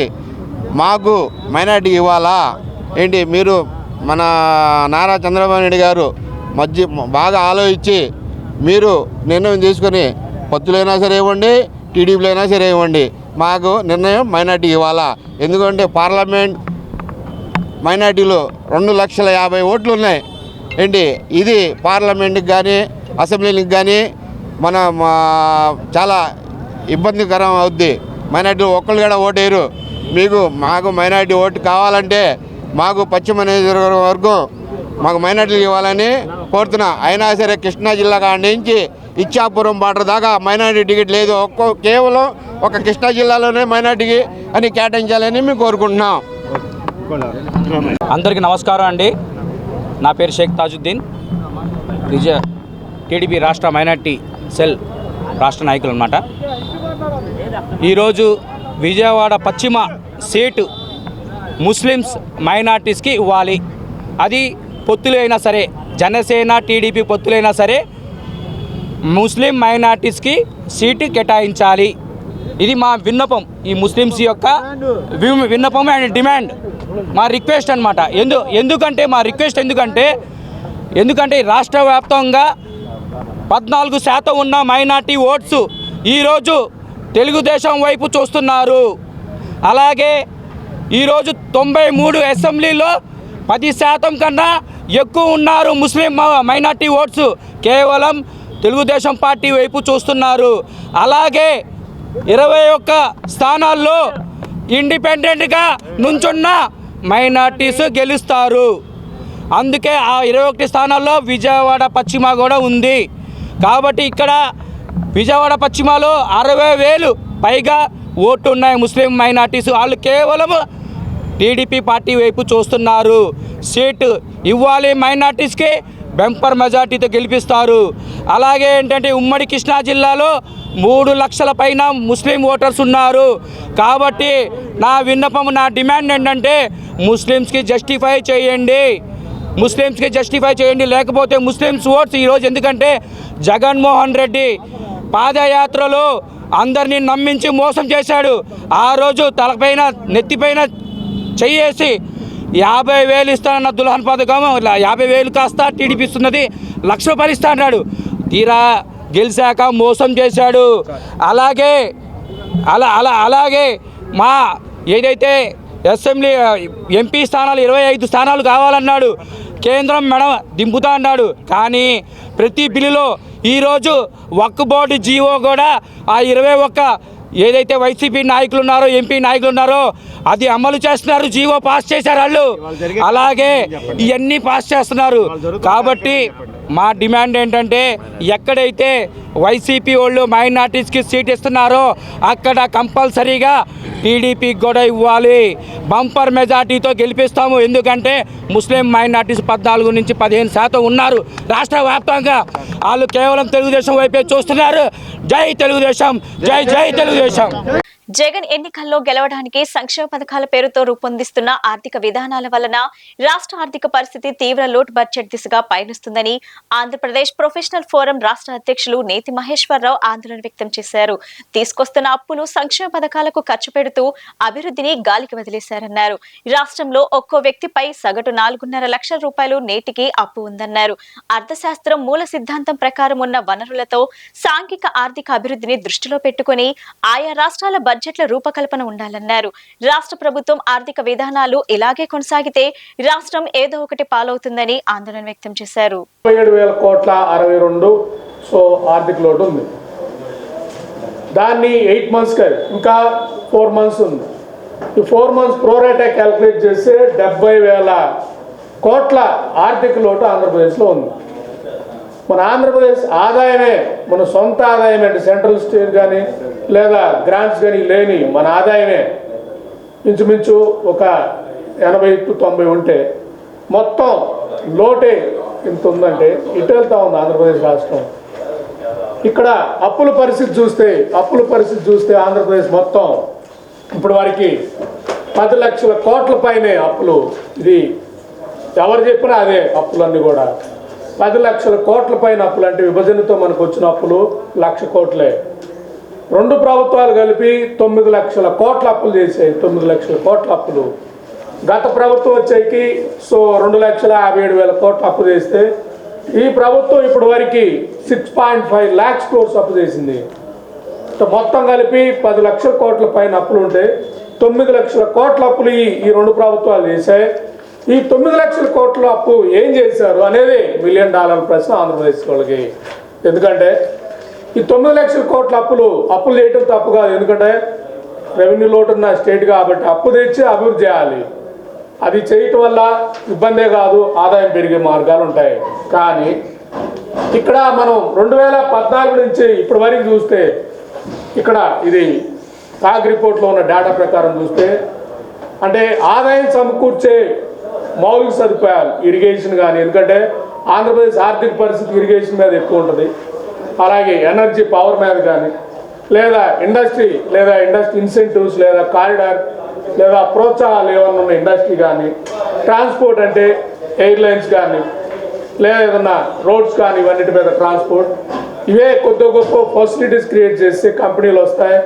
మాకు మైనార్టీకి ఇవ్వాలా ఏంటి. మీరు మన నారా చంద్రబాబు నాయుడు గారు బాగా ఆలోచించి మీరు నిర్ణయం తీసుకొని పొత్తులైనా సరే ఇవ్వండి, టీడీపీలో అయినా సరే ఇవ్వండి, మాకు నిర్ణయం మైనార్టీకి ఇవ్వాలా. ఎందుకంటే పార్లమెంట్ మైనార్టీలో 2,50,000 ఓట్లు ఉన్నాయి ఏంటి. ఇది పార్లమెంట్కి కానీ అసెంబ్లీకి కానీ చాలా ఇబ్బందికరం అవుద్ది. మైనార్టీ ఒక్కళ్ళు కూడా ఓటేయరు. మాకు మైనార్టీ ఓటు కావాలంటే మాకు పశ్చిమ నియోజకవర్గం మాకు మైనార్టీలు ఇవ్వాలని కోరుతున్నా. అయినా సరే కృష్ణా జిల్లా కాడి నుంచి ఇచ్చాపురం బార్డర్ దాకా మైనార్టీ టికెట్ లేదు. కేవలం ఒక కృష్ణా జిల్లాలోనే మైనార్టీకి అని కేటాయించాలని మేము కోరుకుంటున్నాం. అందరికీ నమస్కారం అండి. నా పేరు షేక్ తాజుద్దీన్, టీడీపీ రాష్ట్ర మైనార్టీ సెల్ రాష్ట్ర నాయకులు అన్నమాట. ఈరోజు విజయవాడ పశ్చిమ సీటు ముస్లిమ్స్ మైనార్టీస్కి ఇవ్వాలి. అది పొత్తులైనా సరే, జనసేన టీడీపీ పొత్తులైనా సరే ముస్లిం మైనార్టీస్కి సీటు కేటాయించాలి. ఇది మా విన్నపం, ఈ ముస్లిమ్స్ యొక్క విన్నపం అండ్ డిమాండ్, మా రిక్వెస్ట్ అనమాట. ఎందుకంటే మా రిక్వెస్ట్ ఎందుకంటే రాష్ట్ర వ్యాప్తంగా 14% ఉన్న మైనార్టీ ఓట్స్ ఈరోజు తెలుగుదేశం వైపు చూస్తున్నారు. అలాగే ఈరోజు 93 అసెంబ్లీలో 10% కన్నా ఎక్కువ ఉన్నారు ముస్లిం మైనార్టీ ఓట్స్, కేవలం తెలుగుదేశం పార్టీ వైపు చూస్తున్నారు. అలాగే 21 స్థానాల్లో ఇండిపెండెంట్గా నుంచున్న మైనార్టీస్ గెలుస్తారు. అందుకే ఆ 21 స్థానాల్లో విజయవాడ పశ్చిమ కూడా ఉంది. కాబట్టి ఇక్కడ విజయవాడ పశ్చిమలో 60,000 పైగా ఓట్లు ఉన్నాయి ముస్లిం మైనార్టీస్. వాళ్ళు కేవలం టీడీపీ పార్టీ వైపు చూస్తున్నారు. సీటు ఇవ్వాలి మైనార్టీస్కి, బెంపర్ మెజార్టీతో గెలిపిస్తారు. అలాగే ఏంటంటే ఉమ్మడి కృష్ణా జిల్లాలో 3 లక్షల పైన ముస్లిం ఓటర్స్ ఉన్నారు. కాబట్టి నా విన్నపం, నా డిమాండ్ ఏంటంటే ముస్లిమ్స్కి జస్టిఫై చేయండి. లేకపోతే ముస్లిమ్స్ ఓట్స్ ఈరోజు, ఎందుకంటే జగన్మోహన్ రెడ్డి పాదయాత్రలో అందరినీ నమ్మించి మోసం చేశాడు. ఆ రోజు తలపైన నెత్తిపైన చెయ్యేసి 50,000 ఇస్తానన్న దుల్హన్ పథకం 50,000 కాస్త టీడీపీ ఇస్తున్నది 1,00,000 రూపాయలు ఇస్తా అన్నాడు. తీరా గెలిచాక మోసం చేశాడు. అలాగే మా ఏదైతే అసెంబ్లీ ఎంపీ స్థానాలు 25 స్థానాలు కావాలన్నాడు. కేంద్రం మెడ దింపుతా అన్నాడు. కానీ ప్రతి బిల్లులో ఈరోజు వక్ఫ్ బోర్డు జీవో కూడా ఆ 21 ఏదైతే వైసీపీ నాయకులు ఉన్నారో, ఎంపీ నాయకులు ఉన్నారో అది అమలు చేస్తున్నారు. జీవో పాస్ చేశారు వాళ్ళు. అలాగే ఇవన్నీ పాస్ చేస్తున్నారు. కాబట్టి మా డిమాండ్ ఏంటంటే ఎక్కడైతే వైసీపీ వాళ్ళు మైనార్టీస్కి సీట్ ఇస్తున్నారో అక్కడ కంపల్సరీగా టీడీపీకి కూడా ఇవ్వాలి. బంపర్ మెజార్టీతో గెలిపిస్తాము. ఎందుకంటే ముస్లిం మైనార్టీస్ 14 నుంచి 15% ఉన్నారు రాష్ట్ర వ్యాప్తంగా. వాళ్ళు కేవలం తెలుగుదేశం వైపే చూస్తున్నారు. జై తెలుగుదేశం, జై జై తెలుగుదేశం. జగన్ ఎన్నికల్లో గెలవడానికి సంక్షేమ పథకాల పేరుతో రూపొందిస్తున్న ఆర్థిక విధానాల వలన రాష్ట్ర ఆర్థిక పరిస్థితి తీవ్ర లోటు బడ్జెట్ దిశగా పయనిస్తుందని ఆంధ్రప్రదేశ్ ప్రొఫెషనల్ ఫోరం రాష్ట్ర అధ్యక్షులు నేతి మహేశ్వరరావు ఆందోళన వ్యక్తం చేశారు. తీసుకొస్తున్న అప్పులు సంక్షేమ పథకాలకు ఖర్చు పెడుతూ అభివృద్ధిని గాలికి వదిలేశారన్నారు. రాష్ట్రంలో ఒక్కో వ్యక్తిపై సగటు 4.5 లక్షల రూపాయలు నేటికి అప్పు ఉందన్నారు. అర్థశాస్త్రం మూల సిద్ధాంతం ప్రకారం ఉన్న వనరులతో సాంఘిక ఆర్థిక అభివృద్ధిని దృష్టిలో పెట్టుకుని ఆయా రాష్ట్రాల బడ్జెట్ల రూపకల్పన ఉండాలన్నారు. రాష్ట్ర ప్రభుత్వం ఆర్థిక విధానాలు ఇలాగే కొనసాగితే రాష్ట్రం ఏదో ఒకటి పాలవుతుందని ఆందోళన వ్యక్తం చేశారు. 17,000 కోట్ల 62 ఆర్థిక లోటు ఉంది. దాన్ని 8 మంత్స్ ఇంకా 4 మంత్స్ ఉంది. ఈ 4 మంత్స్ ప్రోరేటా క్యాలిక్యులేట్ చేస్తే 70,000 కోట్ల ఆర్థిక లోటు ఆంధ్రప్రదేశ్లో ఉంది. మన ఆంధ్రప్రదేశ్ ఆదాయమే, మన సొంత ఆదాయం అంటే సెంట్రల్ స్టేట్ కానీ లేదా గ్రాంట్స్ కానీ లేని మన ఆదాయమే ఇంచుమించు ఒక 80-90 ఉంటే మొత్తం లోటే ఇంత ఉందంటే ఇటు వెళ్తా ఉంది ఆంధ్రప్రదేశ్ రాష్ట్రం. ఇక్కడ అప్పుల పరిస్థితి చూస్తే ఆంధ్రప్రదేశ్ మొత్తం ఇప్పుడు వారికి 10 లక్షల కోట్ల పైనే అప్పులు. ఇది ఎవరు చెప్పినా అదే అప్పులన్నీ కూడా 10 లక్షల కోట్ల పైన అప్పులు. అంటే విభజనతో మనకు వచ్చిన అప్పులు 1,00,000 కోట్లే. 2 ప్రభుత్వాలు కలిపి 9 లక్షల కోట్ల అప్పులు చేసాయి. 9 లక్షల కోట్ల అప్పులు. గత ప్రభుత్వం వచ్చేకి 2,57,000 కోట్ల అప్పు చేస్తే ఈ ప్రభుత్వం ఇప్పుడు వరకు 6.5 lakhs crores అప్పు చేసింది. మొత్తం కలిపి 10 లక్షల కోట్ల పైన అప్పులు ఉంటే 9 లక్షల కోట్ల అప్పులు ఈ 2 ప్రభుత్వాలు చేశాయి. ఈ 9 లక్షల కోట్ల అప్పు ఏం చేశారు అనేది $1 మిలియన్ ప్రశ్న ఆంధ్రప్రదేశ్ వాళ్ళకి. ఎందుకంటే ఈ 9 లక్షల కోట్ల అప్పులు చేయటం తప్పు కాదు. ఎందుకంటే రెవెన్యూ లోటు ఉన్న స్టేట్ కాబట్టి అప్పు తెచ్చి అభివృద్ధి చేయాలి. అది చేయటం వల్ల ఇబ్బందే కాదు, ఆదాయం పెరిగే మార్గాలు ఉంటాయి. కానీ ఇక్కడ మనం 2014 నుంచి ఇప్పటి వరకు చూస్తే, ఇక్కడ ఇది తాగ్ రిపోర్ట్లో ఉన్న డేటా ప్రకారం చూస్తే, అంటే ఆదాయం సమకూర్చే మౌలిక సదుపాయాలు, ఇరిగేషన్ కానీ, ఎందుకంటే ఆంధ్రప్రదేశ్ ఆర్థిక పరిస్థితి ఇరిగేషన్ మీద ఎక్కువ ఉంటుంది, అలాగే ఎనర్జీ పవర్ మీద కానీ, లేదా ఇండస్ట్రీ ఇన్సెంటివ్స్, లేదా కారిడార్, లేదా ప్రోత్సాహాలు ఏమన్నా ఉన్న ఇండస్ట్రీ కానీ, ట్రాన్స్పోర్ట్ అంటే ఎయిర్లైన్స్ కానీ, లేదా ఏదన్నా రోడ్స్ కానీ, ఇవన్నిటి మీద ట్రాన్స్పోర్ట్, ఇవే కొద్ది గొప్ప ఫెసిలిటీస్ క్రియేట్ చేస్తే కంపెనీలు వస్తాయి.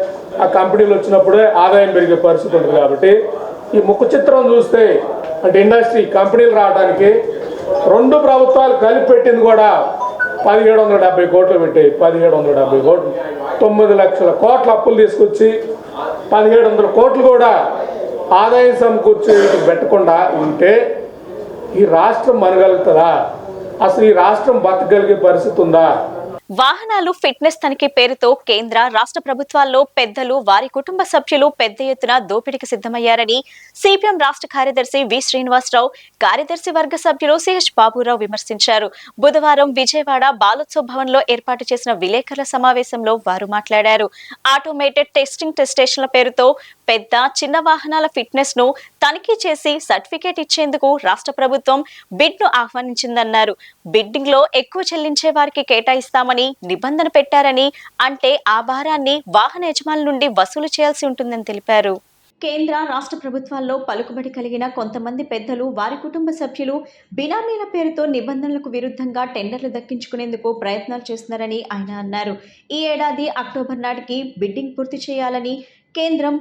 ఆ కంపెనీలు వచ్చినప్పుడే ఆదాయం పెరిగే పరిస్థితి ఉంటుంది. కాబట్టి ఈ ముఖ చిత్రం చూస్తే, అంటే ఇండస్ట్రీ కంపెనీలు రావడానికి 2 ప్రభుత్వాలు కలిపి పెట్టింది కూడా 1770 కోట్లు పెట్టాయి. 1770 కోట్లు, 9 లక్షల కోట్ల అప్పులు తీసుకొచ్చి 1700 కోట్లు కూడా ఆదాయం సమకూర్చి పెట్టకుండా ఉంటే ఈ రాష్ట్రం మనగలుగుతుందా? అసలు ఈ రాష్ట్రం బతకగలిగే పరిస్థితి ఉందా? వాహనాలు ఫిట్నెస్ తనిఖీ పేరుతో కేంద్ర రాష్ట్ర ప్రభుత్వాల్లో పెద్దలు, వారి కుటుంబ సభ్యులు పెద్ద ఎత్తున దోపిడీకి సిద్ధమయ్యారని సిపిఎం రాష్ట్ర కార్యదర్శి వి శ్రీనివాసరావు, కార్యదర్శి వర్గ సభ్యులు సిహెచ్ బాబురావు విమర్శించారు. బుధవారం విజయవాడ బాలోత్సవ్ భవన్ లో ఏర్పాటు చేసిన విలేకరుల సమావేశంలో వారు మాట్లాడారు. ఆటోమేటెడ్ టెస్టింగ్ స్టేషన్ల పేరుతో పెద్ద, చిన్న వాహనాల ఫిట్నెస్ ను తనిఖీ చేసి సర్టిఫికేట్ ఇచ్చేందుకు రాష్ట్ర ప్రభుత్వం బిడ్ ను ఆహ్వానించిందన్నారు. బిడ్డింగ్ లో ఎక్కువ చెల్లించే వారికి కేటాయిస్తామని నిబంధన పెట్టారని, అంటే ఆ భారాన్ని వాహన యజమానుల నుండి వసూలు చేయాల్సి ఉంటుందని తెలిపారు. కేంద్ర రాష్ట్ర ప్రభుత్వాల్లో పలుకుబడి కలిగిన కొంతమంది పెద్దలు, వారి కుటుంబ సభ్యులు బినామీల పేరుతో నిబంధనలకు విరుద్ధంగా టెండర్లు దక్కించుకునేందుకు ప్రయత్నాలు చేస్తున్నారని ఆయన అన్నారు. ఈ ఏడాది అక్టోబర్ నాటికి బిడ్డింగ్ పూర్తి చేయాలని కేంద్రం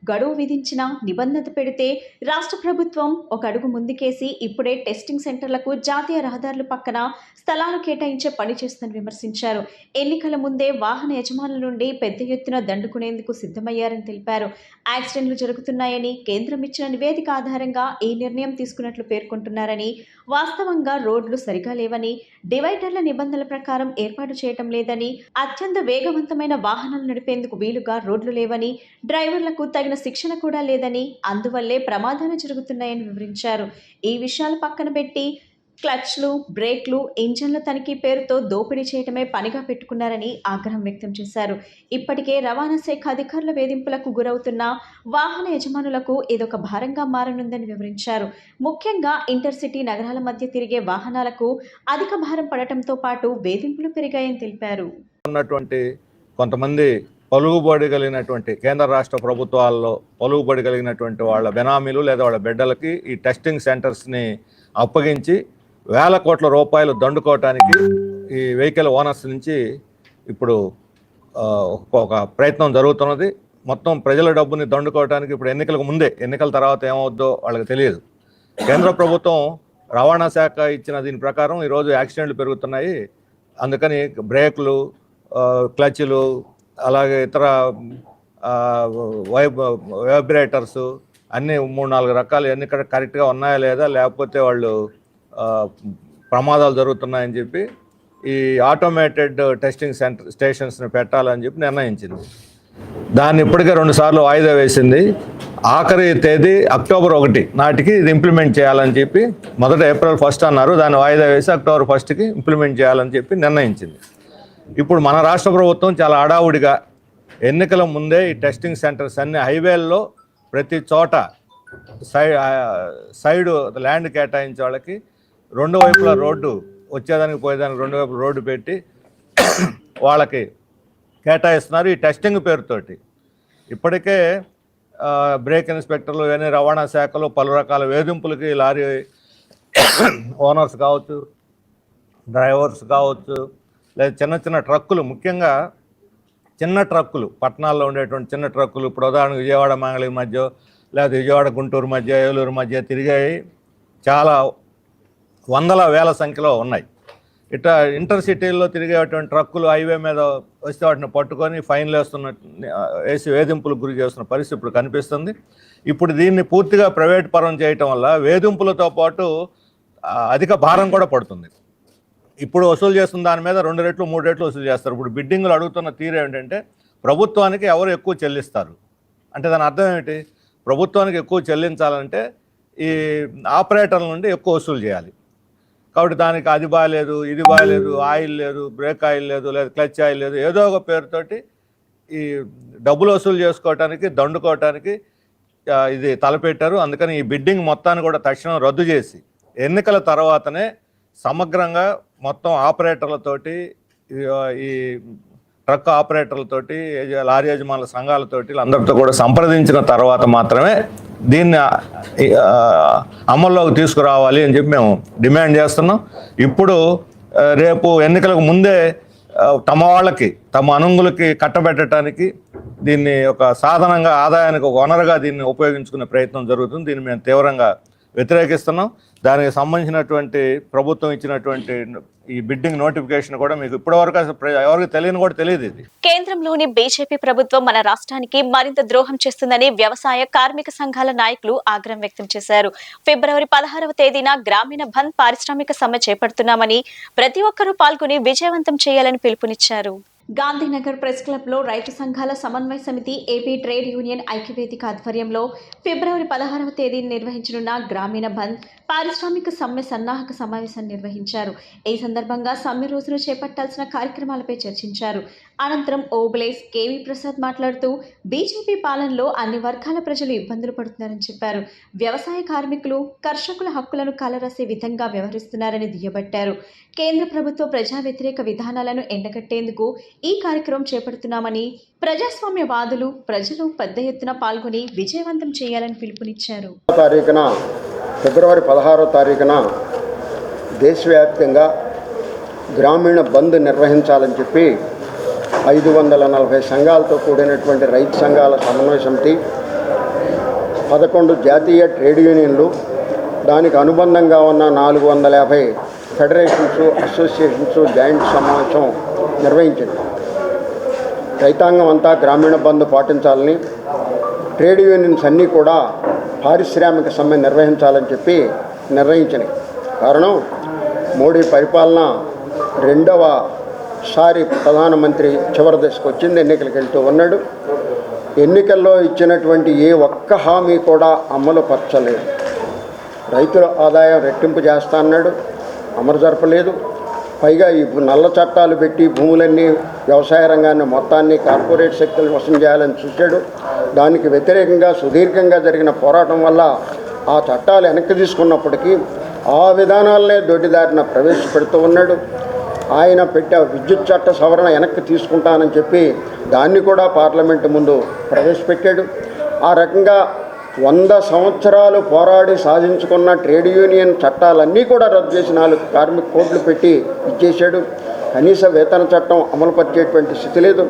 గడువు విధించిన నిబంధన పెడితే రాష్ట్ర ప్రభుత్వం ఒక అడుగు ముందుకేసి ఇప్పుడే టెస్టింగ్ సెంటర్లకు జాతీయ రహదారుల పక్కన స్థలాలు కేటాయించే పని చేస్తుందని విమర్శించారు. ఎన్నికల ముందే వాహన యజమానుల నుండి పెద్ద ఎత్తున దండుకునేందుకు సిద్ధమయ్యారని తెలిపారు. యాక్సిడెంట్లు జరుగుతున్నాయని కేంద్రం ఇచ్చిన నివేదిక ఆధారంగా ఈ నిర్ణయం తీసుకున్నట్లు పేర్కొంటున్నారని, వాస్తవంగా రోడ్లు సరిగా లేవని, డివైడర్ల నిబంధనల ప్రకారం ఏర్పాటు చేయటం లేదని, అత్యంత వేగవంతమైన వాహనాలు నడిపేందుకు వీలుగా రోడ్లు లేవని, డ్రైవర్లకు తగిన శిక్షణ కూడా లేదని, అందువల్లే ప్రమాదాలు జరుగుతున్నాయని వివరించారు. ఈ విషయాలు పక్కన పెట్టి క్లచ్లు, బ్రేక్లు, ఇంజన్ల తనిఖీ పేరుతో దోపిడీ చేయటమే పనిగా పెట్టుకున్నారని ఆగ్రహం వ్యక్తం చేశారు. ఇప్పటికే రవాణా శాఖ అధికారుల వేధింపులకు గురవుతున్న వాహన యజమానులకు ఇదొక భారంగా మారనుందని వివరించారు. ముఖ్యంగా ఇంటర్సిటీ నగరాల మధ్య తిరిగే వాహనాలకు అధిక భారం పడటంతో పాటు వేధింపులు పెరిగాయని తెలిపారు. ఉన్నటువంటి కొంతమంది పలుకుబడి కలిగినటువంటి కేంద్ర రాష్ట్ర ప్రభుత్వాల్లో పలుకుబడి కలిగినటువంటి వాళ్ళ బెనామీలు లేదా వాళ్ళ బిడ్డలకి ఈ టెస్టింగ్ సెంటర్స్ని అప్పగించి వేల కోట్ల రూపాయలు దండుకోవటానికి ఈ వెహికల్ ఓనర్స్ నుంచి ఇప్పుడు ఒక ప్రయత్నం జరుగుతున్నది. మొత్తం ప్రజల డబ్బుని దండుకోవటానికి ఇప్పుడు ఎన్నికలకు ముందే, ఎన్నికల తర్వాత ఏమవుద్దో వాళ్ళకి తెలియదు. కేంద్ర ప్రభుత్వం రవాణా శాఖ ఇచ్చిన దీని ప్రకారం ఈరోజు యాక్సిడెంట్లు పెరుగుతున్నాయి. అందుకని బ్రేకులు, క్లచ్లు, అలాగే ఇతర వైబ్రేటర్స్ అన్నీ 3-4 రకాలు ఎన్ని కరెక్ట్గా ఉన్నాయా లేదా, లేకపోతే వాళ్ళు ప్రమాదాలు జరుగుతున్నాయని చెప్పి ఈ ఆటోమేటెడ్ టెస్టింగ్ స్టేషన్స్ని పెట్టాలని చెప్పి నిర్ణయించింది. దాన్ని ఇప్పటికే 2 సార్లు వాయిదా వేసింది. ఆఖరి తేదీ అక్టోబర్ 1 నాటికి ఇది ఇంప్లిమెంట్ చేయాలని చెప్పి, మొదట ఏప్రిల్ 1 అన్నారు, దాన్ని వాయిదా వేసి అక్టోబర్ 1కి ఇంప్లిమెంట్ చేయాలని చెప్పి నిర్ణయించింది. ఇప్పుడు మన రాష్ట్ర ప్రభుత్వం చాలా హడావుడిగా ఎన్నికల ముందే ఈ టెస్టింగ్ సెంటర్స్ అన్ని హైవేల్లో ప్రతి చోట సైడ్ ల్యాండ్ కేటాయించే వాళ్ళకి 2 వైపులా రోడ్డు, వచ్చేదానికి పోయేదానికి 2 వైపుల రోడ్డు పెట్టి వాళ్ళకి కేటాయిస్తున్నారు ఈ టెస్టింగ్ పేరుతోటి. ఇప్పటికే బ్రేక్ ఇన్స్పెక్టర్లు, ఇవన్నీ రవాణా శాఖలో పలు రకాల వేధింపులకి లారీ ఓనర్స్ కావచ్చు, డ్రైవర్స్ కావచ్చు, లేదా చిన్న చిన్న ట్రక్కులు, ముఖ్యంగా చిన్న ట్రక్కులు, పట్టణాల్లో ఉండేటువంటి చిన్న ట్రక్కులు, ఇప్పుడు ఉదాహరణకు విజయవాడ మంగళగిరి మధ్య, లేదా విజయవాడ గుంటూరు మధ్య, ఏలూరు మధ్య తిరిగాయి చాలా వందల వేల సంఖ్యలో ఉన్నాయి. ఇట్లా ఇంటర్సిటీల్లో తిరిగేటువంటి ట్రక్కులు హైవే మీద వస్తే వాటిని పట్టుకొని ఫైన్లు వేసి వేధింపులకు గురి చేస్తున్న పరిస్థితి ఇప్పుడు కనిపిస్తుంది. ఇప్పుడు దీన్ని పూర్తిగా ప్రైవేట్ పరం చేయటం వల్ల వేధింపులతో పాటు అధిక భారం కూడా పడుతుంది. ఇప్పుడు వసూలు చేస్తున్న దాని మీద 2 రెట్లు 3 రెట్లు వసూలు చేస్తారు. ఇప్పుడు బిడ్డింగ్లు అడుగుతున్న తీరు ఏంటంటే ప్రభుత్వానికి ఎవరు ఎక్కువ చెల్లిస్తారు అంటే దాని అర్థం ఏమిటి? ప్రభుత్వానికి ఎక్కువ చెల్లించాలంటే ఈ ఆపరేటర్ల నుండి ఎక్కువ వసూలు చేయాలి. కాబట్టి దానికి అది బాగాలేదు, ఇది బాగాలేదు, ఆయిల్ లేదు, బ్రేక్ ఆయిల్ లేదు, లేదా క్లచ్ ఆయిల్ లేదు, ఏదో ఒక పేరుతోటి ఈ డబ్బులు వసూలు చేసుకోవటానికి, దండుకోవటానికి ఇది తలపెట్టారు. అందుకని ఈ బిడ్డింగ్ మొత్తాన్ని కూడా తక్షణం రద్దు చేసి ఎన్నికల తర్వాతనే సమగ్రంగా మొత్తం ఆపరేటర్లతోటి, ఈ ట్రక్ ఆపరేటర్లతోటి, లారీ యజమానుల సంఘాలతోటి అందరితో కూడా సంప్రదించిన తర్వాత మాత్రమే దీన్ని అమల్లోకి తీసుకురావాలి అని చెప్పి మేము డిమాండ్ చేస్తున్నాం. ఇప్పుడు రేపు ఎన్నికలకు ముందే తమ వాళ్ళకి, తమ అనుంగులకి కట్టబెట్టడానికి దీన్ని ఒక సాధనంగా, ఆదాయానికి ఒక వనరుగా దీన్ని ఉపయోగించుకునే ప్రయత్నం జరుగుతుంది. దీన్ని మేము తీవ్రంగా వ్యతిరేకిస్తున్నాం. దానికి సంబంధించినటువంటి ప్రభుత్వం ఇచ్చినటువంటి ఈ బిడ్డింగ్ నోటిఫికేషన్ కూడా మీకు ఇప్పటివరకు ఎవరికి తెలియని కూడా తెలియదు. ఇది కేంద్రంలోని బీజేపీ ప్రభుత్వం మన రాష్ట్రానికి మరింత ద్రోహం చేస్తుందని వ్యవసాయ కార్మిక సంఘాల నాయకులు ఆగ్రహం వ్యక్తం చేశారు. ఫిబ్రవరి 16వ తేదీన గ్రామీణ బంద్ పారిశ్రామిక సమ్మె చేపడుతున్నామని, ప్రతి ఒక్కరూ పాల్గొని విజయవంతం చేయాలని పిలుపునిచ్చారు. గాంధీనగర్ ప్రెస్ క్లబ్ లో రైతు సంఘాల సమన్వయ సమితి, ఏపీ ట్రేడ్ యూనియన్ ఐక్యవేదిక ఆధ్వర్యంలో ఫిబ్రవరి 16వ తేదీన నిర్వహించనున్న గ్రామీణ బంద్ పారిశ్రామిక సమ్మె సన్నాహక సమావేశాన్ని నిర్వహించారు. ఈ సందర్భంగా సమ్మె రోజును చేపట్టాల్సిన కార్యక్రమాలపై చర్చించారు. అనంతరం ఓబులేస్ కేవీ ప్రసాద్ మాట్లాడుతూ బీజేపీ పాలనలో అన్ని వర్గాల ప్రజలు ఇబ్బందులు పడుతున్నారని చెప్పారు. వ్యవసాయ కార్మికులు, కర్షకుల హక్కులను కాలరాసే విధంగా వ్యవహరిస్తున్నారని దుయ్యబట్టారు. కేంద్ర ప్రభుత్వ ప్రజా వ్యతిరేక విధానాలను ఎండగట్టేందుకు ఈ కార్యక్రమం చేపడుతున్నామని, ప్రజాస్వామ్యవాదులు, ప్రజలు పెద్ద ఎత్తున పాల్గొని విజయవంతం చేయాలని పిలుపునిచ్చారు. ఫిబ్రవరి 16వ తారీఖున దేశవ్యాప్తంగా గ్రామీణ బంద్ నిర్వహించాలని చెప్పి 540 సంఘాలతో కూడినటువంటి రైతు సంఘాల సమన్వయ సమితి, 11 జాతీయ ట్రేడ్ యూనియన్లు, దానికి అనుబంధంగా ఉన్న 450 ఫెడరేషన్స్, అసోసియేషన్స్ జాయింట్ సమావేశం నిర్వహించింది. రైతాంగం అంతా గ్రామీణ బంద్ పాటించాలని, ట్రేడ్ యూనియన్స్ అన్నీ కూడా పారిశ్రామిక సమ్మె నిర్వహించాలని చెప్పి నిర్ణయించినాయి. కారణం, మోడీ పరిపాలన రెండవసారి ప్రధానమంత్రి చివరి దశకు వచ్చింది, ఎన్నికలకు వెళ్తూ ఉన్నాడు. ఎన్నికల్లో ఇచ్చినటువంటి ఏ ఒక్క హామీ కూడా అమలు పరచలేదు. రైతుల ఆదాయం రెట్టింపు చేస్తా అన్నాడు, అమలు జరపలేదు. పైగా ఈ నల్ల చట్టాలు పెట్టి భూములన్నీ, వ్యవసాయ రంగాన్ని మొత్తాన్ని కార్పొరేట్ శక్తులు వశం చేయాలని చూశాడు. దానికి వ్యతిరేకంగా సుదీర్ఘంగా జరిగిన పోరాటం వల్ల ఆ చట్టాలు వెనక్కి తీసుకున్నప్పటికీ ఆ విధానాలనే దొడ్డిదారిన ప్రవేశపెడుతూ ఉన్నాడు. ఆయన పెట్టే విద్యుత్ చట్ట సవరణ వెనక్కి తీసుకుంటానని చెప్పి దాన్ని కూడా పార్లమెంటు ముందు ప్రవేశపెట్టాడు. ఆ రకంగా 100 సంవత్సరాలు పోరాడి సాధించుకున్న ట్రేడ్ యూనియన్ చట్టాలన్నీ కూడా రద్దు చేసి 4 కార్మిక కోట్లు పెట్టి ఇచ్చేశాడు. కనీస వేతన చట్టం అమలుపరిచేటువంటి స్థితి లేదు.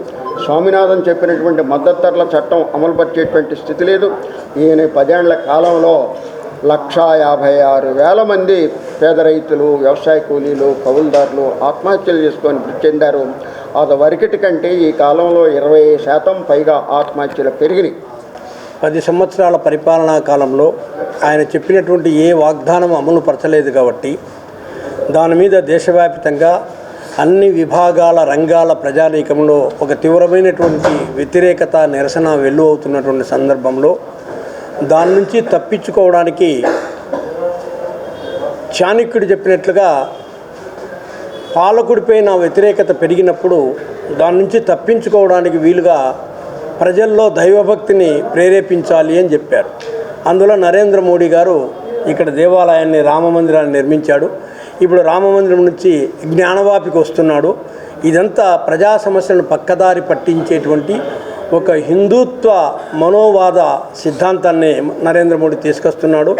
స్వామినాథన్ చెప్పినటువంటి మద్దతు ధరల చట్టం అమలుపరిచేటువంటి స్థితి లేదు. ఈయన 10 ఏళ్ల కాలంలో 1,56,000 మంది పేద రైతులు, వ్యవసాయ కూలీలు, కౌలుదారులు ఆత్మహత్యలు చేసుకొని మృతి చెందారు. అది వరకటి కంటే ఈ కాలంలో 20% పైగా ఆత్మహత్యలు పెరిగినాయి. 10 సంవత్సరాల పరిపాలనా కాలంలో ఆయన చెప్పినటువంటి ఏ వాగ్దానం అమలు పరచలేదు కాబట్టి దాని మీద దేశవ్యాప్తంగా అన్ని విభాగాల, రంగాల ప్రజానీకంలో ఒక తీవ్రమైనటువంటి వ్యతిరేకత, నిరసన వెల్లువవుతున్నటువంటి సందర్భంలో దాని నుంచి తప్పించుకోవడానికి చాణక్యుడు చెప్పినట్లుగా పాలకుడిపైన వ్యతిరేకత పెరిగినప్పుడు దాని నుంచి తప్పించుకోవడానికి వీలుగా ప్రజల్లో దైవభక్తిని ప్రేరేపించాలి అని చెప్పారు. అందులో నరేంద్ర మోడీ గారు ఇక్కడ దేవాలయాన్ని, రామమందిరాన్ని నిర్మించాడు. ఇప్పుడు రామమందిరం నుంచి జ్ఞానవాపికి వస్తున్నాడు. ఇదంతా ప్రజా సమస్యలను పక్కదారి పట్టించేటువంటి ఒక హిందుత్వ మనోవాద సిద్ధాంతాన్ని నరేంద్ర మోడీ తీసుకొస్తున్నాడు.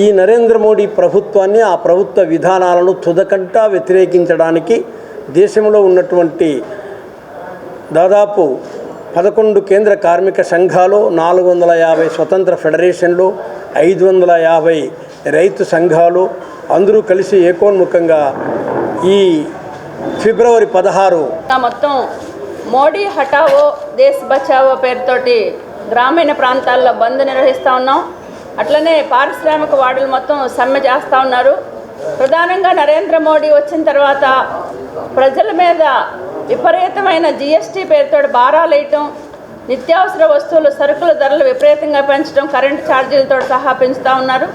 ఈ నరేంద్ర మోడీ ప్రభుత్వాన్ని, ఆ ప్రభుత్వ విధానాలను తుదకంటా వ్యతిరేకించడానికి దేశంలో ఉన్నటువంటి దాదాపు 11 కేంద్ర కార్మిక సంఘాలు, 450 స్వతంత్ర ఫెడరేషన్లు, 550 రైతు సంఘాలు అందరూ కలిసి ఏకోన్ముఖంగా ఈ ఫిబ్రవరి 16 మొత్తం మోడీ హటావో దేశ్ బచావో పేరుతోటి గ్రామీణ ప్రాంతాల్లో బంద్ నిర్వహిస్తూ ఉన్నాం. అట్లనే పారిశ్రామిక వాడులు మొత్తం సమ్మె చేస్తూ ఉన్నారు. ప్రధానంగా నరేంద్ర మోడీ వచ్చిన తర్వాత ప్రజల మీద విపరీతమైన జిఎస్టీ పేరుతో భారాలు వేయటం, నిత్యావసర వస్తువులు సరుకుల ధరలు విపరీతంగా పెంచడం, కరెంటు ఛార్జీలతో సహా పెంచుతూ ఉన్నారు.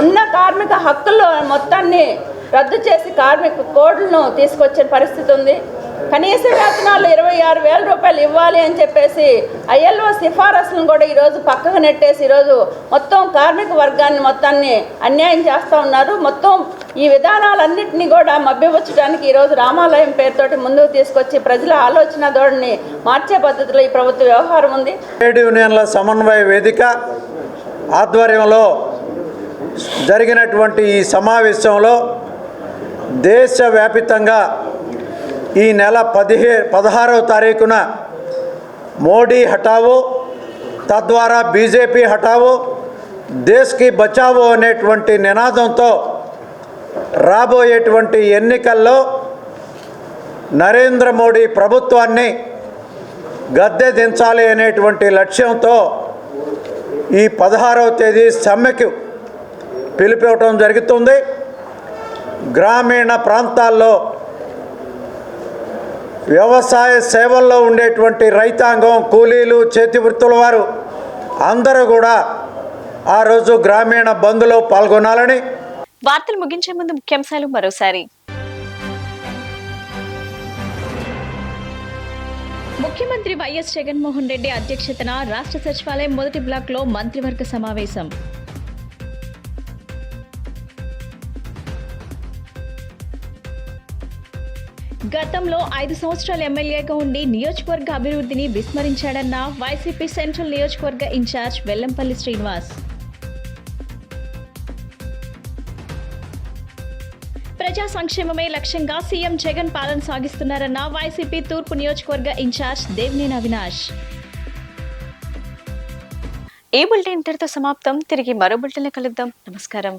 ఉన్న కార్మిక హక్కుల్లో మొత్తాన్ని రద్దు చేసి కార్మిక కోడ్లను తీసుకొచ్చే పరిస్థితి ఉంది. కనీస వేతనాలు 26,000 రూపాయలు ఇవ్వాలి అని చెప్పేసి ILO సిఫారసులను కూడా ఈరోజు పక్కకు నెట్టేసి ఈరోజు మొత్తం కార్మిక వర్గాన్ని మొత్తాన్ని అన్యాయం చేస్తూ ఉన్నారు. మొత్తం ఈ విధానాలన్నింటినీ కూడా మభ్యపుచ్చడానికి ఈరోజు రామాలయం పేరుతోటి ముందుకు తీసుకొచ్చి ప్రజల ఆలోచన ధోరణిని మార్చే పద్ధతిలో ఈ ప్రభుత్వ వ్యవహారం ఉంది. ట్రేడ్ యూనియన్ల సమన్వయ వేదిక ఆధ్వర్యంలో జరిగినటువంటి ఈ సమావేశంలో దేశవ్యాపితంగా ఈ నెల 16వ తారీఖున మోడీ హటావో, తద్వారా బీజేపీ హటావో, దేశ్కి బచావో అనేటువంటి నినాదంతో రాబోయేటువంటి ఎన్నికల్లో నరేంద్ర మోడీ ప్రభుత్వాన్ని గద్దె దించాలి అనేటువంటి లక్ష్యంతో ఈ 16వ తేదీ సమ్మెకు పిలుపివ్వటం జరుగుతుంది. గ్రామీణ ప్రాంతాల్లో వ్యవసాయ సేవల్లో ఉండేటువంటి రైతాంగం, కూలీలు, చేతి వృత్తుల వారు అందరూ కూడా ఆ రోజు గ్రామీణ బంద్లో పాల్గొనాలని. వార్తలు ముగించే ముందు ముఖ్యాంశాలు మరోసారి. ముఖ్యమంత్రి వైఎస్ జగన్మోహన్ రెడ్డి అధ్యక్షతన రాష్ట్ర సచివాలయం మొదటి బ్లాక్లో మంత్రివర్గ సమావేశం. గతంలో 5 సంవత్సరాలు ఎమ్మెల్యేగా ఉండి నియోజకవర్గ అభివృద్ధిని విస్మరించాడన్న వైసీపీ సెంట్రల్ నియోజకవర్గ ఇన్ఛార్జ్ వెల్లంపల్లి శ్రీనివాస్. ప్రజా సంక్షేమమే లక్ష్యంగా సీఎం జగన్ పాలన సాగిస్తున్నారన్న వైసీపీ తూర్పు నియోజకవర్గ ఇన్ఛార్జ్ దేవినేని అవినాష్. ఈ బులెటిన్ ఇంతటితో సమాప్తం. తిరిగి మరో బులెటిన్లో కలుద్దాం. నమస్కారం.